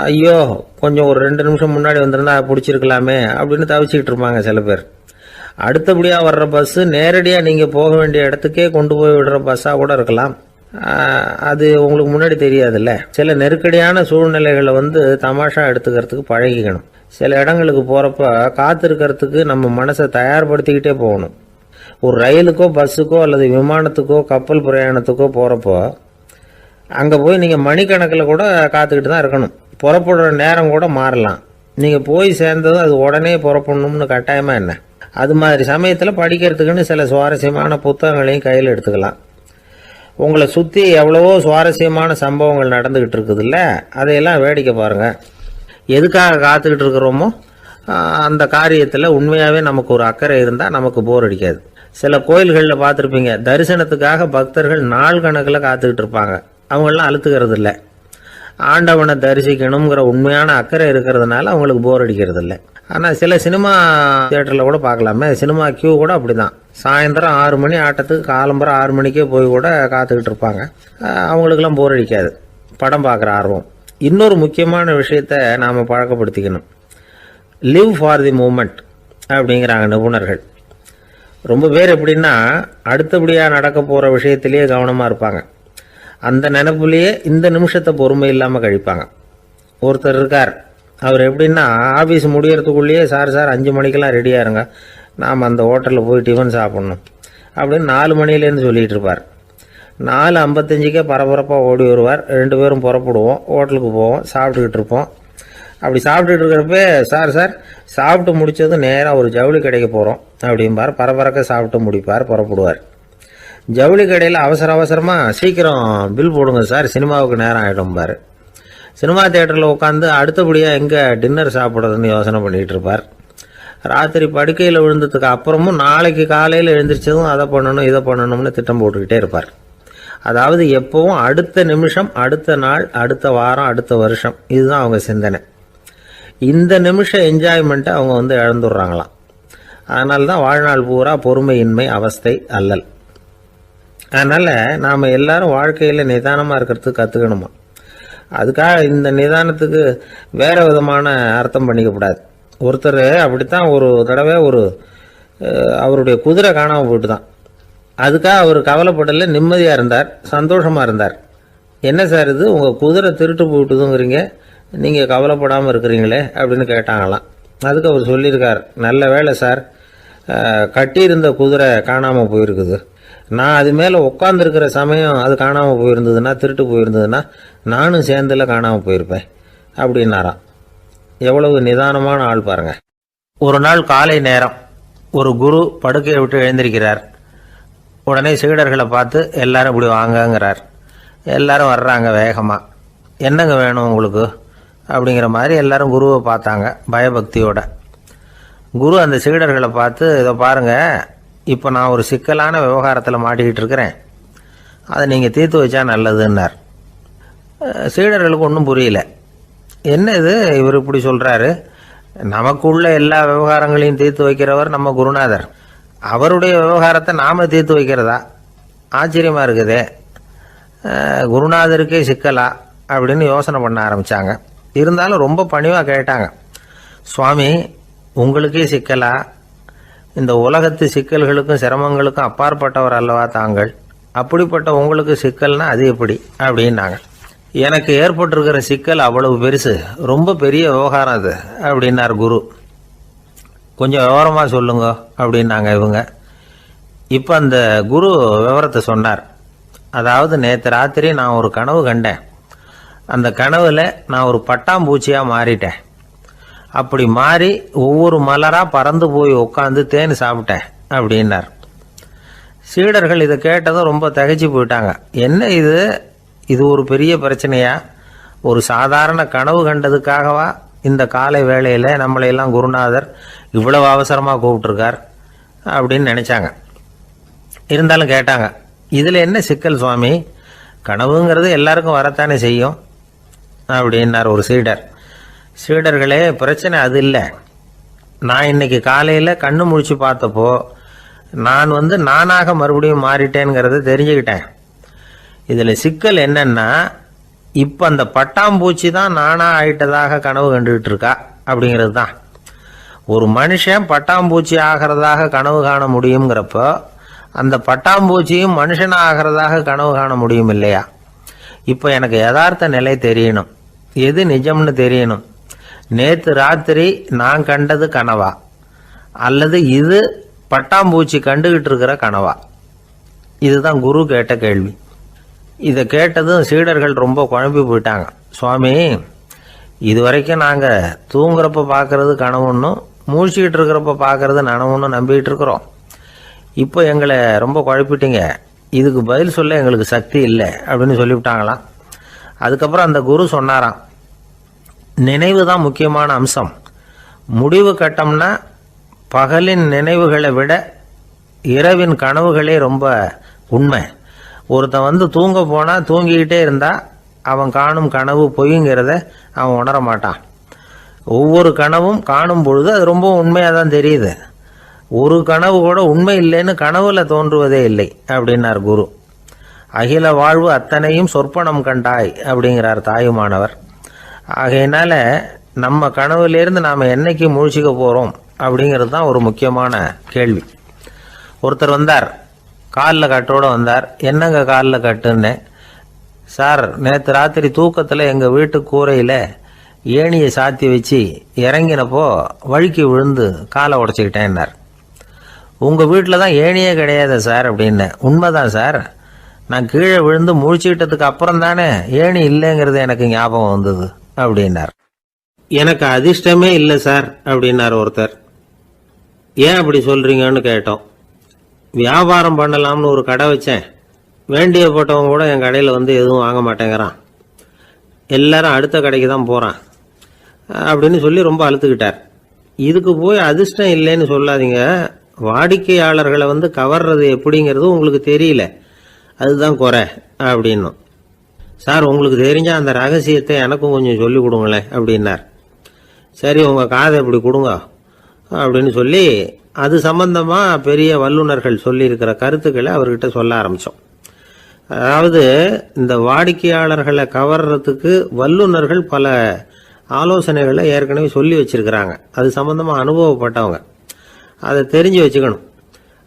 ஐயோ கொஞ்சம் ஒரு 2 நிமிஷம் முன்னாடி வந்திருந்தா பிடிச்சிருக்கலாமே அப்படின்னு தவிச்சிக்கிட்டு இருப்பாங்க சில பேர். அடுத்தபடியாக வர்ற பஸ்ஸு நேரடியாக நீங்கள் போக வேண்டிய இடத்துக்கே கொண்டு போய் விடுற பஸ்ஸாக கூட இருக்கலாம். அது உங்களுக்கு முன்னாடி தெரியாதுல்ல. சில நெருக்கடியான சூழ்நிலைகளை தமாஷா எடுத்துக்கிறதுக்கு பழகிக்கணும். சில இடங்களுக்கு போகிறப்ப காத்திருக்கிறதுக்கு நம்ம மனசை தயார்படுத்திக்கிட்டே போகணும். ஒரு ரயிலுக்கோ பஸ்ஸுக்கோ அல்லது விமானத்துக்கோ கப்பல் பிரயாணத்துக்கோ போகிறப்போ அங்கே போய் நீங்கள் மணிக்கணக்கில் கூட காத்துக்கிட்டு தான் இருக்கணும். புறப்படுற நேரம் கூட மாறலாம். நீங்கள் போய் சேர்ந்ததும் அது உடனே புறப்படணும்னு கட்டாயமாக என்ன? அது மாதிரி சமயத்தில் படிக்கிறதுக்குன்னு சில சுவாரஸ்யமான புத்தகங்களையும் கையில் எடுத்துக்கலாம். உங்களை சுற்றி எவ்வளவோ சுவாரஸ்யமான சம்பவங்கள் நடந்துக்கிட்டு இருக்குதுல்ல, அதையெல்லாம் வேடிக்கை பாருங்கள். எதுக்காக காத்துக்கிட்டு இருக்கிறோமோ அந்த காரியத்தில் உண்மையாகவே நமக்கு ஒரு அக்கறை இருந்தால் நமக்கு போர் அடிக்காது. சில கோயில்களில் பார்த்துருப்பீங்க, தரிசனத்துக்காக பக்தர்கள் நாள் கணக்கில் காத்துக்கிட்டு இருப்பாங்க. அவங்களெலாம் அழுத்துக்கிறது இல்லை. ஆண்டவனை தரிசிக்கணுங்கிற உண்மையான அக்கறை இருக்கிறதுனால அவங்களுக்கு போர் அடிக்கிறது இல்லை. ஆனால் சில சினிமா தியேட்டரில் கூட பார்க்கலாமே, சினிமா கியூ கூட அப்படி தான். சாயந்தரம் 6 மணி ஆட்டத்துக்கு காலம்பரம் 6 மணிக்கே போய் கூட காத்துக்கிட்டு இருப்பாங்க. அவங்களுக்கெல்லாம் போர் அடிக்காது. படம் பார்க்குற ஆர்வம். இன்னொரு முக்கியமான விஷயத்தை நாம் பழக்கப்படுத்திக்கணும். லிவ் ஃபார் தி மூமெண்ட் அப்படிங்கிறாங்க நிபுணர்கள். ரொம்ப பேர் எப்படின்னா அடுத்தபடியாக நடக்க போகிற விஷயத்திலேயே கவனமாக இருப்பாங்க. அந்த நினைப்புலேயே இந்த நிமிஷத்தை பொறுமை இல்லாமல் கழிப்பாங்க. ஒருத்தர் இருக்கார், அவர் எப்படின்னா ஆஃபீஸ் முடியறதுக்குள்ளேயே சார் 5 மணிக்கெல்லாம் ரெடியாக இருங்க, நாம் அந்த ஹோட்டலில் போய் டிஃபன் சாப்பிட்ணும் அப்படின்னு 4 மணிலேருந்து சொல்லிகிட்டு இருப்பார். 4:55 பரபரப்பாக ஓடி வருவார். 2 பேரும் புறப்படுவோம், ஹோட்டலுக்கு போவோம், சாப்பிட்டுக்கிட்டு இருப்போம். அப்படி சாப்பிட்டுட்டு இருக்கிறப்ப சார் சாப்பிட்டு முடித்ததும் நேராக ஒரு ஜவுளி கடைக்கு போகிறோம் அப்படிம்பார். பரபரக்க சாப்பிட்டு முடிப்பார், புறப்படுவார். ஜவுளி கடையில் அவசரமாக சீக்கிரம் பில் போடுங்க சார், சினிமாவுக்கு நேரம் ஆகிடும்பார். சினிமா தியேட்டரில் உட்காந்து அடுத்தபடியாக எங்கே டின்னர் சாப்பிட்றதுன்னு யோசனை பண்ணிகிட்டு இருப்பார். ராத்திரி படுக்கையில் விழுந்ததுக்கு அப்புறமும் நாளைக்கு காலையில் எழுந்திரிச்சதும் அதை பண்ணணும் இதை பண்ணணும்னு திட்டம் போட்டுக்கிட்டே இருப்பார். அதாவது எப்பவும் அடுத்த நிமிஷம், அடுத்த நாள், அடுத்த வாரம், அடுத்த வருஷம், இதுதான் அவங்க சிந்தனை. இந்த நிமிஷம் என்ஜாய்மெண்ட்டை அவங்க இழந்துடுறாங்களாம். அதனால தான் வாழ்நாள் பூரா பொறுமையின்மை, அவஸ்தை, அல்லல். அதனால் நாம் எல்லாரும் வாழ்க்கையில் நிதானமாக இருக்கிறதுக்கு கற்றுக்கணுமா. அதுக்காக இந்த நிதானத்துக்கு வேறு விதமான அர்த்தம் பண்ணிக்கக்கூடாது. ஒருத்தர் அப்படித்தான் ஒரு தடவை அவருடைய குதிரை காணாமல் போயிட்டு தான். அதுக்காக அவர் கவலைப்படலை, நிம்மதியாக இருந்தார், சந்தோஷமாக இருந்தார். என்ன சார் இது, உங்கள் குதிரை திருட்டு போயிட்டுதுங்கிறீங்க, நீங்கள் கவலைப்படாமல் இருக்கிறீங்களே அப்படின்னு கேட்டாங்களாம். அதுக்கு அவர் சொல்லியிருக்கார், நல்ல வேலை சார், கட்டியிருந்த குதிரை காணாமல் போயிருக்குது. நான் அது மேலே உட்காந்துருக்கிற சமயம் அது காணாமல் போயிருந்ததுன்னா, திருட்டு போயிருந்ததுன்னா நானும் சேர்ந்தில் காணாமல் போயிருப்பேன் அப்படின்னாராம். எவ்வளவு நிதானமான ஆள் பாருங்க. ஒரு நாள் காலை நேரம் ஒரு குரு படுக்கையை விட்டு எழுந்திருக்கிறார். உடனே சீடர்களை பார்த்து எல்லாரும் இப்படி வாங்கங்கிறார். எல்லாரும் வர்றாங்க வேகமாக. என்னங்க வேணும் உங்களுக்கு அப்படிங்கிற மாதிரி எல்லாரும் குருவை பார்த்தாங்க பயபக்தியோட. குரு அந்த சீடர்களை பார்த்து, இதை பாருங்க, இப்போ நான் ஒரு சிக்கலான விவகாரத்தில் மாட்டிக்கிட்டு இருக்கிறேன். அதை நீங்கள் தீர்த்து வச்சா நல்லதுன்னார். சீடர்களுக்கு ஒன்றும் புரியல. என்ன இது இவர் இப்படி சொல்கிறாரு, நமக்குள்ள எல்லா விவகாரங்களையும் தீர்த்து வைக்கிறவர் நம்ம குருநாதர், அவருடைய விவகாரத்தை நாம் தீர்த்து வைக்கிறதா, ஆச்சரியமாக இருக்குதே, குருநாதருக்கே சிக்கலா அப்படின்னு யோசனை பண்ண ஆரம்பித்தாங்க. இருந்தாலும் ரொம்ப பணிவாக கேட்டாங்க, சுவாமி உங்களுக்கே சிக்கலா, இந்த உலகத்து சிக்கல்களுக்கும் சிரமங்களுக்கும் அப்பாற்பட்டவர் அல்லவா தாங்கள், அப்படிப்பட்ட உங்களுக்கு சிக்கல்னா அது எப்படி அப்படின்னாங்க. எனக்கு ஏற்பட்டிருக்கிற சிக்கல் அவ்வளவு பெருசு, ரொம்ப பெரிய விவகாரம் அது அப்படின்னார் குரு. கொஞ்சம் விவரமாக சொல்லுங்க அப்படின்னாங்க இவங்க. இப்போ அந்த குரு விவரத்தை சொன்னார். அதாவது நேற்று ராத்திரி நான் ஒரு கனவு கண்டேன். அந்த கனவில் நான் ஒரு பட்டாம்பூச்சியாக மாறிட்டேன். அப்படி மாறி ஒவ்வொரு மலராக பறந்து போய் உட்காந்து தேன் சாப்பிட்டேன் அப்படின்னார். சீடர்கள் இதை கேட்டதும் ரொம்ப திகைச்சு போயிட்டாங்க. என்ன இது, இது ஒரு பெரிய பிரச்சனையா, ஒரு சாதாரண கனவு கண்டதுக்காகவா இந்த காலை வேளையில் நம்மளையெல்லாம் குருநாதர் இவ்வளவு அவசரமாக கூப்பிட்டுருக்கார் அப்படின்னு நினச்சாங்க. இருந்தாலும் கேட்டாங்க, இதில் என்ன சிக்கல் சுவாமி, கனவுங்கிறது எல்லாருக்கும் வரத்தானே செய்யும் அப்படின்னார் ஒரு சீடர். சீடர்களே, பிரச்சனை அது இல்லை. நான் இன்னைக்கு காலையில் கண்ணு முழிச்சு பார்த்தப்போ நான் நானாக மறுபடியும் மாறிட்டேங்கிறத தெரிஞ்சுக்கிட்டேன். இதில் சிக்கல் என்னன்னா, இப்போ அந்த பட்டாம்பூச்சி தான் நானாக ஆயிட்டதாக கனவு கண்டுகிட்டு இருக்கா அப்படிங்கிறது தான். ஒரு மனுஷன் பட்டாம்பூச்சி ஆகிறதாக கனவு காண முடியுங்கிறப்போ அந்த பட்டாம்பூச்சியும் மனுஷனாக ஆகிறதாக கனவு காண முடியும் இல்லையா? இப்போ எனக்கு யதார்த்த நிலை தெரியணும், எது நிஜம்னு தெரியணும். நேற்று ராத்திரி நான் கண்டது கனவா, அல்லது இது பட்டாம்பூச்சி கண்டுகிட்டு இருக்கிற கனவா? இதுதான் குரு கேட்ட கேள்வி. இதை கேட்டதும் சீடர்கள் ரொம்ப குழம்பி போயிட்டாங்க. சுவாமி, இது வரைக்கும் நாங்கள் தூங்குறப்ப பார்க்கறது கனவுன்னும் மூழ்கிட்டு இருக்கிறப்ப பார்க்கறது நனவுன்னு நம்பிக்கிட்டு இருக்கிறோம். இப்போ எங்களை ரொம்ப குழப்பிட்டீங்க, இதுக்கு பதில் சொல்ல எங்களுக்கு சக்தி இல்லை அப்படின்னு சொல்லிவிட்டாங்களாம். அதுக்கப்புறம் அந்த குரு சொன்னாராம், நினைவு தான் முக்கியமான அம்சம். முடிவு கட்டம்னா பகலின் நினைவுகளை விட இரவின் கனவுகளே ரொம்ப உண்மை. ஒருத்தன் தூங்க போனால் தூங்கிக்கிட்டே இருந்தால் அவன் காணும் கனவு பொய்ங்கிறத அவன் உணர மாட்டான். ஒவ்வொரு கனவும் காணும் பொழுது அது ரொம்ப உண்மையாக தான் தெரியுது. ஒரு கனவு கூட உண்மை இல்லைன்னு கனவுல தோன்றுவதே இல்லை அப்படின்னார் குரு. அகில வாழ்வு அத்தனையும் சொற்பனம் கண்டாய் அப்படிங்கிறார் தாயுமானவர். ஆகையினால நம்ம கனவுலேருந்து நாம் என்னைக்கு முழிச்சிக்க போகிறோம் அப்படிங்கிறது தான் ஒரு முக்கியமான கேள்வி. ஒருத்தர் வந்தார், காலில் கட்டோடு வந்தார். என்னங்க காலில் கட்டுன்னு? சார், நேற்று ராத்திரி தூக்கத்தில் எங்கள் வீட்டு கூரையில் ஏணியை சாத்தி வச்சு இறங்கினப்போ வழுக்கி விழுந்து காலை உடச்சிக்கிட்டேன்னார். உங்கள் வீட்டில் தான் ஏணியே கிடையாது சார் அப்படின்னு. உண்மைதான் சார், நான் கீழே விழுந்து முழிச்சுக்கிட்டதுக்கு அப்புறம் தானே ஏணி இல்லைங்கிறது எனக்கு ஞாபகம் வந்தது அப்படின்னார். எனக்கு அதிர்ஷ்டமே இல்லை சார் அப்படின்னார் ஒருத்தர். ஏன் அப்படி சொல்கிறீங்கன்னு கேட்டோம். வியாபாரம் பண்ணலாம்னு ஒரு கடை வச்சேன். வேண்டிய போட்டவங்க கூட என் கடையில் எதுவும் வாங்க மாட்டேங்கிறான். எல்லாரும் அடுத்த கடைக்கு தான் போகிறான் அப்படின்னு சொல்லி ரொம்ப அழுத்துக்கிட்டார். இதுக்கு போய் அதிர்ஷ்டம் இல்லைன்னு சொல்லாதீங்க. வாடிக்கையாளர்களை கவர்றது எப்படிங்கிறது உங்களுக்கு தெரியல, அதுதான் குறை அப்படின்னும். சார், உங்களுக்கு தெரிஞ்ச அந்த ரகசியத்தை எனக்கும் கொஞ்சம் சொல்லி கொடுங்களேன் அப்படின்னார். சரி, உங்கள் காதை இப்படி கொடுங்க அப்படின்னு சொல்லி அது சம்பந்தமாக பெரிய வல்லுநர்கள் சொல்லியிருக்கிற கருத்துக்களை அவர்கிட்ட சொல்ல ஆரம்பித்தோம். அதாவது இந்த வாடிக்கையாளர்களை கவர்றதுக்கு வல்லுநர்கள் பல ஆலோசனைகளை ஏற்கனவே சொல்லி வச்சிருக்கிறாங்க. அது சம்பந்தமாக அனுபவப்பட்டவங்க, அதை தெரிஞ்சு வச்சுக்கணும்.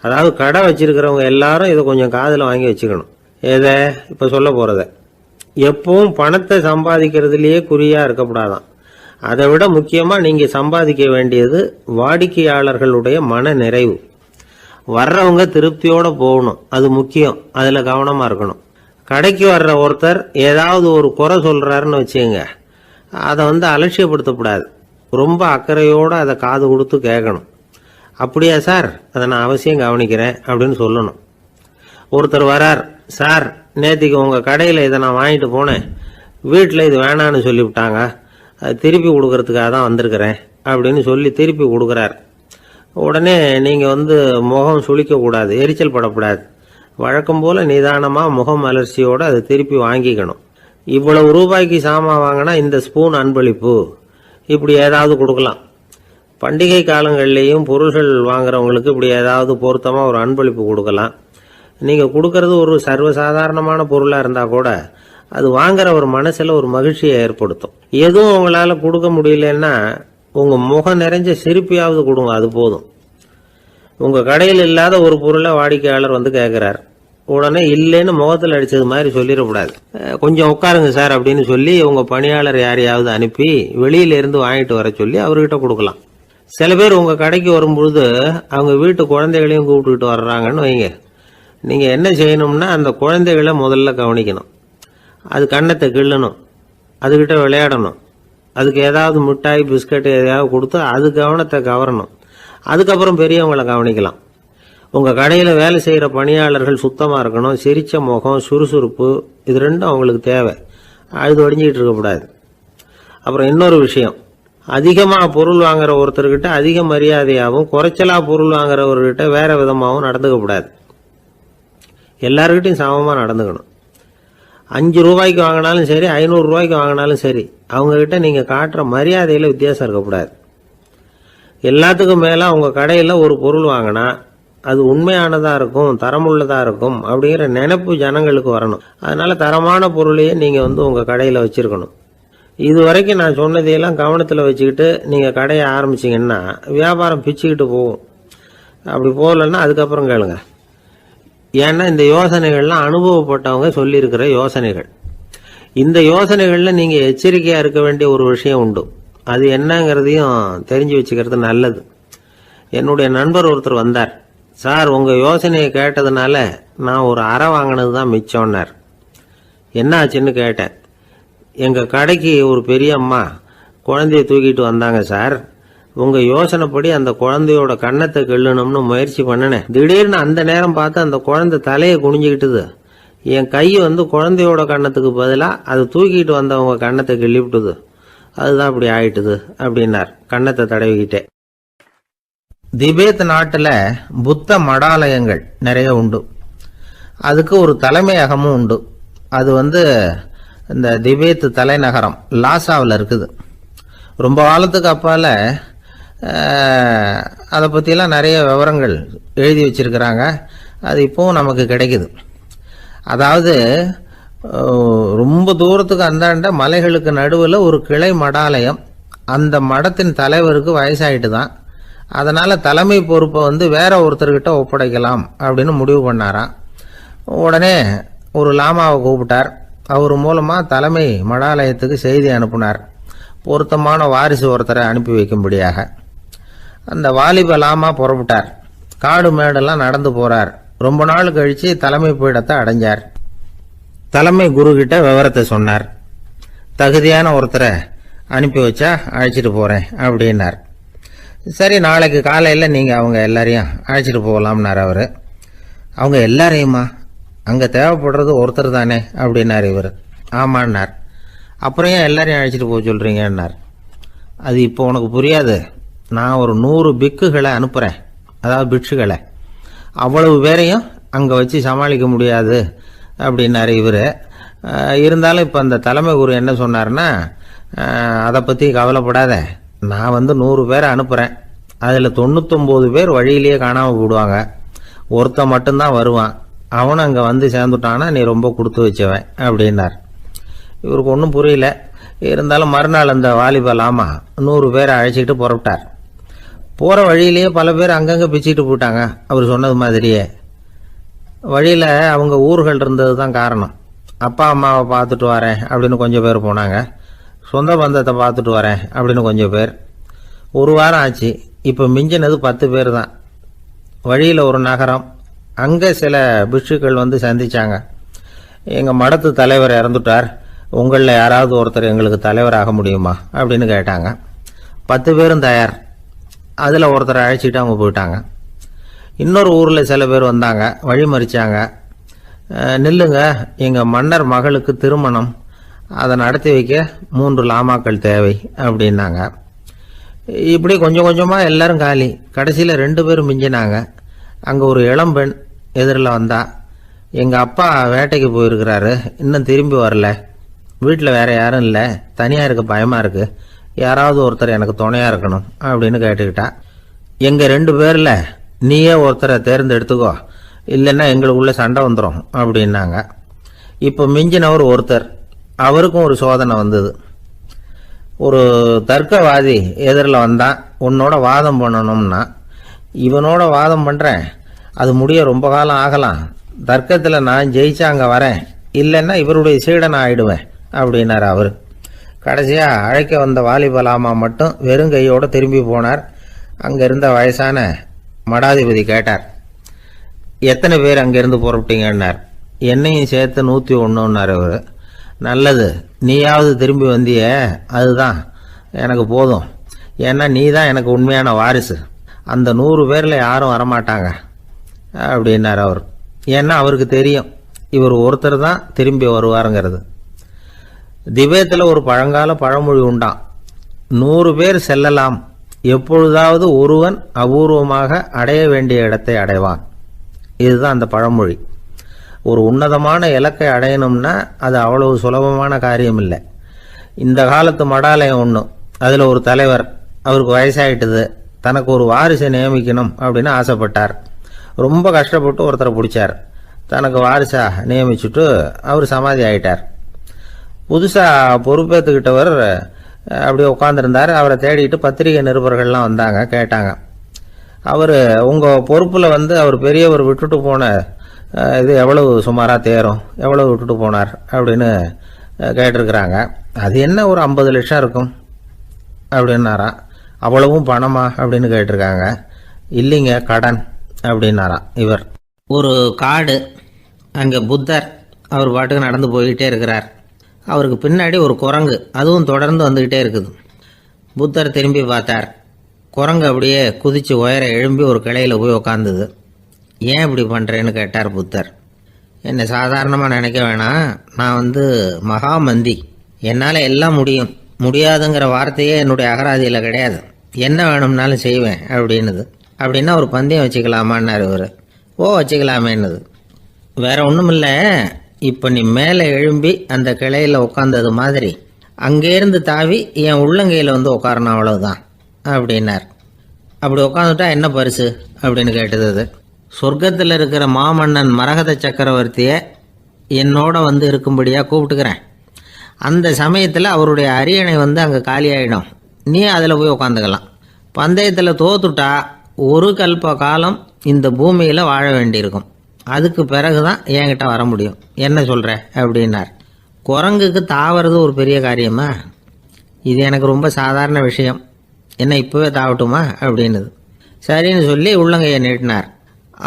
அதாவது கடை வச்சிருக்கிறவங்க எல்லாரும் இதை கொஞ்சம் காதில் வாங்கி வச்சுக்கணும். எதை இப்போ சொல்ல போகிறத. எப்பவும் பணத்தை சம்பாதிக்கிறதுலேயே குறியாக இருக்கக்கூடாதான். அதை விட முக்கியமாக நீங்கள் சம்பாதிக்க வேண்டியது வாடிக்கையாளர்களுடைய மன நிறைவு. வர்றவங்க திருப்தியோடு போகணும், அது முக்கியம். அதில் கவனமாக இருக்கணும். கடைக்கு வர்ற ஒருத்தர் ஏதாவது ஒரு குறை சொல்கிறாருன்னு வச்சுங்க, அதை அலட்சியப்படுத்தக்கூடாது. ரொம்ப அக்கறையோடு அதை காது கொடுத்து கேட்கணும். அப்படியா சார், அதை நான் அவசியம் கவனிக்கிறேன் அப்படின்னு சொல்லணும். ஒருத்தர் வரார், சார் நேற்றுக்கு உங்கள் கடையில் இதை நான் வாங்கிட்டு போனேன், வீட்டில் இது வேணான்னு சொல்லிவிட்டாங்க, அது திருப்பி கொடுக்கறதுக்காக தான் வந்திருக்கிறேன் அப்படின்னு சொல்லி திருப்பி கொடுக்குறார். உடனே நீங்கள் முகம் சுளிக்கக்கூடாது, எரிச்சல் படக்கூடாது. வழக்கம் போல நிதானமாக முகம் அலர்ச்சியோடு அதை திருப்பி வாங்கிக்கணும். இவ்வளவு ரூபாய்க்கு சாமான் வாங்கினா இந்த ஸ்பூன் அன்பளிப்பு, இப்படி ஏதாவது கொடுக்கலாம். பண்டிகை காலங்கள்லேயும் பொருள்கள் வாங்குறவங்களுக்கு இப்படி ஏதாவது பொருத்தமாக ஒரு அன்பளிப்பு கொடுக்கலாம். நீங்கள் கொடுக்கறது ஒரு சர்வசாதாரணமான பொருளாக இருந்தால் கூட அது வாங்குற ஒரு மனசில் ஒரு மகிழ்ச்சியை ஏற்படுத்தும். எதுவும் உங்களால் கொடுக்க முடியலன்னா உங்கள் முகம் நிறைஞ்ச சிரிப்பையாவது கொடுங்க, அது போதும். உங்கள் கடையில் இல்லாத ஒரு பொருளை வாடிக்கையாளர் வந்து கேட்குறார், உடனே இல்லைன்னு முகத்தில் அடித்தது மாதிரி சொல்லிடக்கூடாது. கொஞ்சம் உட்காருங்க சார் அப்படின்னு சொல்லி உங்கள் பணியாளர் யாரையாவது அனுப்பி வெளியிலேருந்து வாங்கிட்டு வர சொல்லி அவர்கிட்ட கொடுக்கலாம். சில பேர் உங்கள் கடைக்கு வரும்பொழுது அவங்க வீட்டு குழந்தைகளையும் கூப்பிட்டுக்கிட்டு வர்றாங்கன்னு வைங்க. நீங்கள் என்ன செய்யணும்னா அந்த குழந்தைகளை முதல்ல கவனிக்கணும். அது கன்னத்தை கிள்ளணும், அதுக்கிட்ட விளையாடணும், அதுக்கு ஏதாவது மிட்டாய் பிஸ்கட் எதையாவது கொடுத்து அது கவனத்தை கவரணும். அதுக்கப்புறம் பெரியவங்களை கவனிக்கலாம். உங்கள் கடையில் வேலை செய்கிற பணியாளர்கள் சுத்தமாக இருக்கணும், சிரிச்ச முகம், சுறுசுறுப்பு, இது ரெண்டும் அவங்களுக்கு தேவை. அழுது ஒடிஞ்சிக்கிட்டு இருக்கக்கூடாது. அப்புறம் இன்னொரு விஷயம், அதிகமாக பொருள் வாங்குற ஒருத்தர்கிட்ட அதிக மரியாதையாகவும் குறைச்சலாக பொருள் வாங்குறவர்கிட்ட வேற விதமாகவும் நடந்துக்கக்கூடாது. எல்லாருக்கிட்டையும் சமமாக நடந்துக்கணும். 5 ரூபாய்க்கு வாங்கினாலும் சரி, 500 ரூபாய்க்கு வாங்கினாலும் சரி, அவங்கக்கிட்ட நீங்கள் காட்டுற மரியாதையில் வித்தியாசம் இருக்கக்கூடாது. எல்லாத்துக்கும் மேலே உங்கள் கடையில் ஒரு பொருள் வாங்கினா அது உண்மையானதாக இருக்கும், தரமுள்ளதாக இருக்கும் அப்படிங்கிற நினைப்பு ஜனங்களுக்கு வரணும். அதனால் தரமான பொருளையே நீங்கள் உங்கள் கடையில் வச்சுருக்கணும். இது வரைக்கும் நான் சொன்னதையெல்லாம் கவனத்தில் வச்சுக்கிட்டு நீங்கள் கடையை ஆரம்பிச்சிங்கன்னா வியாபாரம் பிச்சுக்கிட்டு போகும். அப்படி போகலன்னா அதுக்கப்புறம் கேளுங்க. ஏன்னா இந்த யோசனைகள்லாம் அனுபவப்பட்டவங்க சொல்லியிருக்கிற யோசனைகள். இந்த யோசனைகளில் நீங்கள் எச்சரிக்கையாக இருக்க வேண்டிய ஒரு விஷயம் உண்டு. அது என்னங்கிறதையும் தெரிஞ்சு வச்சுக்கிறது நல்லது. என்னுடைய நண்பர் ஒருத்தர் வந்தார். சார், உங்கள் யோசனையை கேட்டதுனால நான் ஒரு அறை வாங்கினது தான் மிச்சம்னார். என்ன ஆச்சுன்னு கேட்டேன். எங்கள் கடைக்கு ஒரு பெரிய அம்மா குழந்தைய தூக்கிட்டு வந்தாங்க சார். உங்கள் யோசனைப்படி அந்த குழந்தையோட கன்னத்தை கிள்ளணும்னு முயற்சி பண்ணினேன். திடீர்னு அந்த நேரம் பார்த்து அந்த குழந்தை தலையை குனிஞ்சிக்கிட்டுது. என் கை குழந்தையோட கன்னத்துக்கு பதிலாக அது தூக்கிட்டு வந்தவங்க கன்னத்தை கிள்ளிவிட்டுது. அதுதான் அப்படி ஆயிட்டுது அப்படின்னார் கன்னத்தை தடவிக்கிட்டே. திபேத் நாட்டில் புத்த மடாலயங்கள் நிறைய உண்டு. அதுக்கு ஒரு தலைமையகமும் உண்டு. அது இந்த திபேத் தலைநகரம் லாசாவில் இருக்குது. ரொம்ப காலத்துக்கு அப்பால் அதை பற்றிலாம் நிறைய விவரங்கள் எழுதி வச்சிருக்கிறாங்க. அது இப்போவும் நமக்கு கிடைக்குது. அதாவது ரொம்ப தூரத்துக்கு அந்தாண்ட மலைகளுக்கு நடுவில் ஒரு கிளை மடாலயம். அந்த மடத்தின் தலைவருக்கு வயசாயிட்டு தான். அதனால் தலைமை பொறுப்பை வேற ஒருத்தர்கிட்ட ஒப்படைக்கலாம் அப்படின்னு முடிவு பண்ணாராம். உடனே ஒரு லாமாவை கூப்பிட்டார். அவர் மூலமாக தலைமை மடாலயத்துக்கு செய்தி அனுப்புனார், பொருத்தமான வாரிசு ஒருத்தரை அனுப்பி வைக்கும்படியாக. அந்த வாலிப லாமா புறப்பட்டார். காடு மேடெல்லாம் நடந்து போகிறார். ரொம்ப நாள் கழித்து தலைமை பீடத்தை அடைஞ்சார். தலைமை குரு கிட்ட விவரத்தை சொன்னார். தகுதியான ஒருத்தரை அனுப்பி வச்சா அழைச்சிட்டு போகிறேன் அப்படின்னார். சரி, நாளைக்கு காலையில் நீங்கள் அவங்க எல்லாரையும் அழைச்சிட்டு போகலாம்னார் அவர். அவங்க எல்லாரையுமா? அங்கே தேவைப்படுறது ஒருத்தர் தானே அப்படின்னார் இவர். ஆமான்னார். அப்புறம் ஏன் எல்லாரையும் அழைச்சிட்டு போக சொல்கிறீங்கன்னார். அது இப்போ உனக்கு புரியாது. நான் ஒரு 100 பிக்குகளை அனுப்புகிறேன், அதாவது பிட்சுகளை. அவ்வளவு பேரையும் அங்கே வச்சு சமாளிக்க முடியாது அப்படின்னாரு இவர். இருந்தாலும் இப்போ அந்த தலைமை குரு என்ன சொன்னார்னா, அதை பற்றி கவலைப்படாத, நான் 100 பேரை அனுப்புகிறேன். அதில் 99 பேர் வழியிலேயே காணாமல் போடுவாங்க, ஒருத்தன் மட்டும்தான் வருவான். அவனும் அங்கே சேர்ந்துட்டானா நீ ரொம்ப கொடுத்து வச்சவன் அப்படின்னார். இவருக்கு ஒன்றும் புரியல. இருந்தாலும் மறுநாள் அந்த வாலிப லாமா 100 பேரை அழைச்சிக்கிட்டு புறப்பட்டார். போகிற வழியிலேயே பல பேர் அங்கங்கே பிச்சுக்கிட்டு போட்டாங்க. அவர் சொன்னது மாதிரியே. வழியில் அவங்க ஊர்கள் இருந்தது தான் காரணம். அப்பா அம்மாவை பார்த்துட்டு வரேன் அப்படின்னு கொஞ்சம் பேர் போனாங்க. சொந்த பந்தத்தை பார்த்துட்டு வரேன் அப்படின்னு கொஞ்சம் பேர். ஒரு வாரம் ஆச்சு. இப்போ மிஞ்சினது 10 பேர் தான். வழியில் ஒரு நகரம். அங்கே சில பிட்சுக்கள் சந்திச்சாங்க. எங்கள் மடத்து தலைவர் இறந்துட்டார், உங்களில் யாராவது ஒருத்தர் எங்களுக்கு தலைவராக முடியுமா அப்படின்னு கேட்டாங்க. 10 பேரும் தயார். அதில் ஒருத்தரை அழைச்சிட்டு அவங்க போயிட்டாங்க. இன்னொரு ஊரில் சில பேர் வந்தாங்க, வழி மறிச்சாங்க. நில்லுங்க, எங்கள் மன்னர் மகளுக்கு திருமணம், அதை நடத்தி வைக்க 3 லாமாக்கள் தேவை அப்படின்னாங்க. இப்படி கொஞ்சம் கொஞ்சமாக எல்லாரும் காலி. கடைசியில் 2 பேரும் மிஞ்சினாங்க. அங்கே ஒரு இளம்பெண் எதிரில் வந்தா. எங்கள் அப்பா வேட்டைக்கு போயிருக்கிறாரு, இன்னும் திரும்பி வரல. வீட்டில் வேற யாரும் இல்லை, தனியாக இருக்க பயமாக இருக்கு. யாராவது ஒருத்தர் எனக்கு துணையாக இருக்கணும் அப்படின்னு கேட்டுக்கிட்டா. எங்கள் 2 பேரில் நீயே ஒருத்தரை தேர்ந்தெடுத்துக்கோ, இல்லைன்னா எங்களுக்குள்ள சண்டை வந்துடும் அப்படின்னாங்க. இப்போ மிஞ்சினவர் ஒருத்தர், அவருக்கும் ஒரு சோதனை வந்தது. ஒரு தர்க்கவாதி எதிரில் வந்தான், உன்னோட வாதம் பண்ணணும்னா. இவனோட வாதம் பண்ணுறேன், அது முடிய ரொம்ப காலம் ஆகலாம். தர்க்கத்தில் நான் ஜெயிச்சா அங்கே வரேன், இல்லைன்னா இவருடைய சீடனை ஆயிடுவேன் அப்படின்னார் அவர். கடைசியாக அழைக்க வந்த வாலிபலாமா மட்டும் வெறும் கையோடு திரும்பி போனார். அங்கே இருந்த வயசான மடாதிபதி கேட்டார், எத்தனை பேர் அங்கேருந்து புறப்பட்டீங்கன்னார். என்னையும் சேர்த்து 101ன்னார் அவர். நல்லது, நீயாவது திரும்பி வந்திய, அதுதான் எனக்கு போதும். ஏன்னா நீ தான் எனக்கு உண்மையான வாரிசு. அந்த 100 பேரில் யாரும் வரமாட்டாங்க அப்படின்னார் அவர். ஏன்னா அவருக்கு தெரியும் இவர் ஒருத்தர் தான் திரும்பி வருவாருங்கிறது. திபேத்தில் ஒரு பழங்கால பழமொழி உண்டாம், 100 பேர் செல்லலாம், எப்பொழுதாவது ஒருவன் அபூர்வமாக அடைய வேண்டிய இடத்தை அடைவான். இதுதான் அந்த பழமொழி. ஒரு உன்னதமான இலக்கை அடையணும்னா அது அவ்வளவு சுலபமான காரியம் இல்லை. இந்த காலத்து மடாலயம் ஒன்று, அதில் ஒரு தலைவர், அவருக்கு வயசாயிட்டுது, தனக்கு ஒரு வாரிசை நியமிக்கணும் அப்படின்னு ஆசைப்பட்டார். ரொம்ப கஷ்டப்பட்டு ஒருத்தரை பிடிச்சார், தனக்கு வாரிசா நியமிச்சுட்டு அவர் சமாதி ஆயிட்டார். புதுசாக பொறுப்பேற்றுக்கிட்டவர் அப்படியே உட்காந்துருந்தார். அவரை தேடிட்டு பத்திரிகை நிருபர்கள்லாம் வந்தாங்க, கேட்டாங்க. அவர் உங்கள் பொறுப்பில் அவர் பெரியவர் விட்டுட்டு போன இது எவ்வளவு சுமாராக தேரும், எவ்வளவு விட்டுட்டு போனார் அப்படின்னு கேட்டிருக்கிறாங்க. அது என்ன ஒரு 50 லட்சம் இருக்கும் அப்படின்னாராம். அவ்வளவும் பணமா அப்படின்னு கேட்டிருக்காங்க. இல்லைங்க, கடன் அப்படின்னாராம் இவர். ஒரு காடு, அங்கே புத்தர் அவர் பாட்டுக்கு நடந்து போய்கிட்டே இருக்கிறார். அவருக்கு பின்னாடி ஒரு குரங்கு, அதுவும் தொடர்ந்து வந்துக்கிட்டே இருக்குது. புத்தர் திரும்பி பார்த்தார். குரங்கு அப்படியே குதித்து உயர எழும்பி ஒரு கிளையில் போய் உக்காந்துது. ஏன் இப்படி பண்ணுறேன்னு கேட்டார் புத்தர். என்னை சாதாரணமாக நினைக்க வேணாம், நான் மகாமந்தி, என்னால் எல்லாம் முடியும், முடியாதுங்கிற வார்த்தையே என்னுடைய அகராதியில் கிடையாது, என்ன வேணும்னாலும் செய்வேன் அப்படின்னுது. அப்படின்னா ஒரு பந்தயம் வச்சுக்கலாமான்னார் இவர். ஓ வச்சுக்கலாமேன்னுது. வேற ஒன்றும் இல்லை, இப்போ நீ மேலே எழும்பி அந்த கிளையில் உட்காந்தது மாதிரி அங்கேருந்து தாவி என் உள்ளங்கையில் உட்காரணும், அவ்வளவுதான் அப்படின்னார். அப்படி உட்காந்துட்டா என்ன பரிசு அப்படின்னு கேட்டது அது. சொர்க்கத்தில் இருக்கிற மாமன்னன் மரகத சக்கரவர்த்தியை என்னோட இருக்கும்படியாக கூப்பிட்டுக்கிறேன். அந்த சமயத்தில் அவருடைய அரியணை அங்கே காலியாயிடும், நீ அதில் போய் உட்காந்துக்கலாம். பந்தயத்தில் தோத்துட்டா ஒரு கல்ப காலம் இந்த பூமியில் வாழ வேண்டியிருக்கும், அதுக்கு பிறகு தான் என்கிட்ட வர முடியும், என்ன சொல்கிற அப்படின்னார். குரங்குக்கு தாவறது ஒரு பெரிய காரியமா? இது எனக்கு ரொம்ப சாதாரண விஷயம், என்ன இப்போவே தாவட்டுமா அப்படின்னுது. சரின்னு சொல்லி உள்ளங்கையை நீட்டினார்.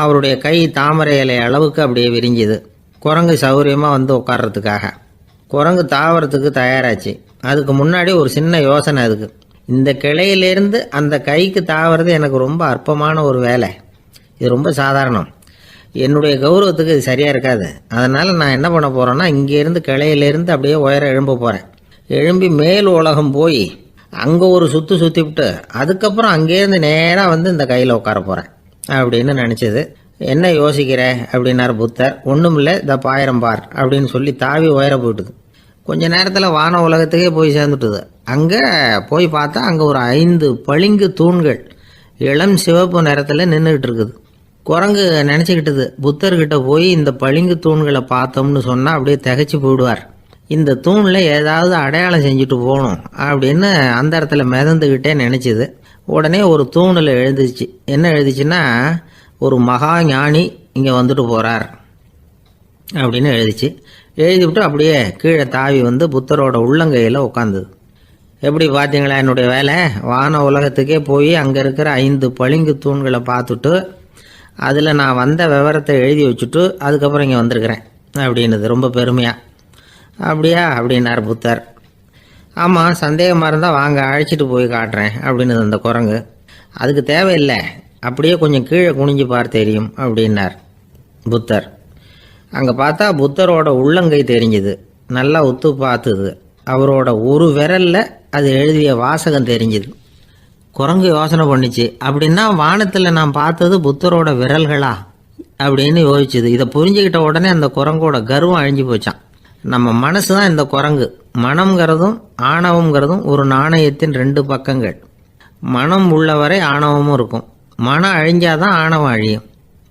அவருடைய கை தாமரை இலை அளவுக்கு அப்படியே விரிஞ்சுது. குரங்கு சௌகரியமாக உட்கார்றதுக்காக. குரங்கு தாவறதுக்கு தயாராச்சு. அதுக்கு முன்னாடி ஒரு சின்ன யோசனை அதுக்கு. இந்த கிளையிலேருந்து அந்த கைக்கு தாவறது எனக்கு ரொம்ப அற்பமான ஒரு வேலை, இது ரொம்ப சாதாரணம், என்னுடைய கௌரவத்துக்கு இது சரியாக இருக்காது. அதனால் நான் என்ன பண்ண போகிறேன்னா, இங்கேருந்து கிளையிலேருந்து அப்படியே உயர எழும்ப போகிறேன். எழும்பி மேல் உலகம் போய் அங்கே ஒரு சுற்றிவிட்டு அதுக்கப்புறம் அங்கேருந்து நேராக இந்த கையில் உட்கார போகிறேன் அப்படின்னு நினச்சது. என்ன யோசிக்கிற அப்படின்னார் புத்தர். ஒன்றும் இல்லை, இந்த பாயிரம் பார் அப்படின்னு சொல்லி தாவி உயர போயிட்டுது. கொஞ்ச நேரத்தில் வான உலகத்துக்கே போய் சேர்ந்துட்டுது. அங்கே போய் பார்த்தா அங்கே ஒரு 5 பளிங்கு தூண்கள் இளம் சிவப்பு நிறத்தில் நின்றுக்கிட்டு இருக்குது. குரங்கு நினச்சிக்கிட்டது, புத்தர்கிட்ட போய் இந்த பளிங்கு தூண்களை பார்த்தோம்னு சொன்னால் அப்படியே திகைச்சு போயிடுவார், இந்த தூணில் ஏதாவது அடையாளம் செஞ்சுட்டு போகணும் அப்படின்னு அந்த இடத்துல மிதந்துக்கிட்டே நினச்சிது. உடனே ஒரு தூணில் எழுதிச்சு. என்ன எழுதிச்சுன்னா, ஒரு மகா ஞானி இங்கே வந்துட்டு போகிறார் அப்படின்னு எழுதிச்சு. எழுதிவிட்டு அப்படியே கீழே தாவி புத்தரோட உள்ளங்கையில் உட்காந்துது. எப்படி பார்த்தீங்களா என்னுடைய வேலை? வான உலகத்துக்கே போய் அங்கே இருக்கிற 5 பளிங்கு தூண்களை பார்த்துட்டு அதில் நான் வந்த விவரத்தை எழுதி வச்சுட்டு அதுக்கப்புறம் இங்கே வந்திருக்கிறேன் அப்படின்னுது ரொம்ப பெருமையாக. அப்படியா அப்படின்னார் புத்தர். ஆமாம், சந்தேகமாக இருந்தால் வாங்க, அழைச்சிட்டு போய் காட்டுறேன் அப்படின்னு அந்த குரங்கு. அதுக்கு தேவையில்லை, அப்படியே கொஞ்சம் கீழே குனிஞ்சு பார் தெரியும் அப்படின்னார் புத்தர். அங்கே பார்த்தா புத்தரோட உள்ளங்கை தெரிஞ்சுது. நல்லா உத்து பார்த்துது. அவரோட ஒரு விரலில் அது எழுதிய வாசகம் தெரிஞ்சுது. குரங்கு யோசனை பண்ணிச்சு, அப்படின்னா வானத்தில் நான் பார்த்தது புத்தரோட விரல்களா? அப்படின்னு யோசிச்சுது. இதை புரிஞ்சுக்கிட்ட உடனே அந்த குரங்கோட கர்வம் அழிஞ்சு போச்சான். நம்ம மனசு தான் இந்த குரங்கு. மனம்ங்கிறதும் ஆணவம்ங்கிறதும் ஒரு நாணயத்தின் 2 பக்கங்கள். மனம் உள்ளவரை ஆணவமும் இருக்கும். மனம் அழிஞ்சாதான் ஆணவம் அழியும்.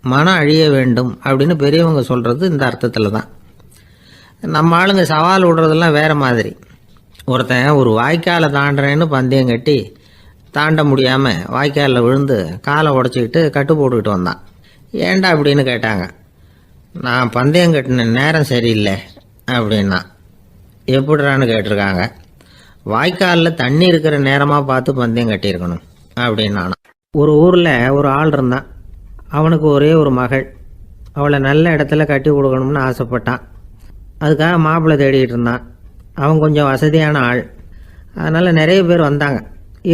மனம் அழிய வேண்டும் அப்படின்னு பெரியவங்க சொல்கிறது இந்த அர்த்தத்தில் தான். நம்ம ஆளுங்க சவால் விடுறதெல்லாம் வேறு மாதிரி. ஒருத்தன் ஒரு வாய்க்காலை தாண்டுறேன்னு பந்தயம் கட்டி தாண்ட முடியாமல் வாய்க்காலில் விழுந்து காலை உடச்சிக்கிட்டு கட்டு போட்டுக்கிட்டு வந்தான். ஏன்டா அப்படின்னு கேட்டாங்க. நான் பந்தயம் கட்டின நேரம் சரியில்லை அப்படின்னா. எப்படிறான்னு கேட்டிருக்காங்க. வாய்க்காலில் தண்ணி இருக்கிற நேரமாக பார்த்து பந்தயம் கட்டியிருக்கணும் அப்படின்னானா. ஒரு ஊரில் ஒரு ஆள் இருந்தான். அவனுக்கு ஒரே ஒரு மகள். அவளை நல்ல இடத்துல கட்டி கொடுக்கணும்னு ஆசைப்பட்டான். அதுக்காக மாப்பிள்ளை தேடிக்கிட்டு இருந்தான். அவன் கொஞ்சம் வசதியான ஆள். அதனால் நிறைய பேர் வந்தாங்க.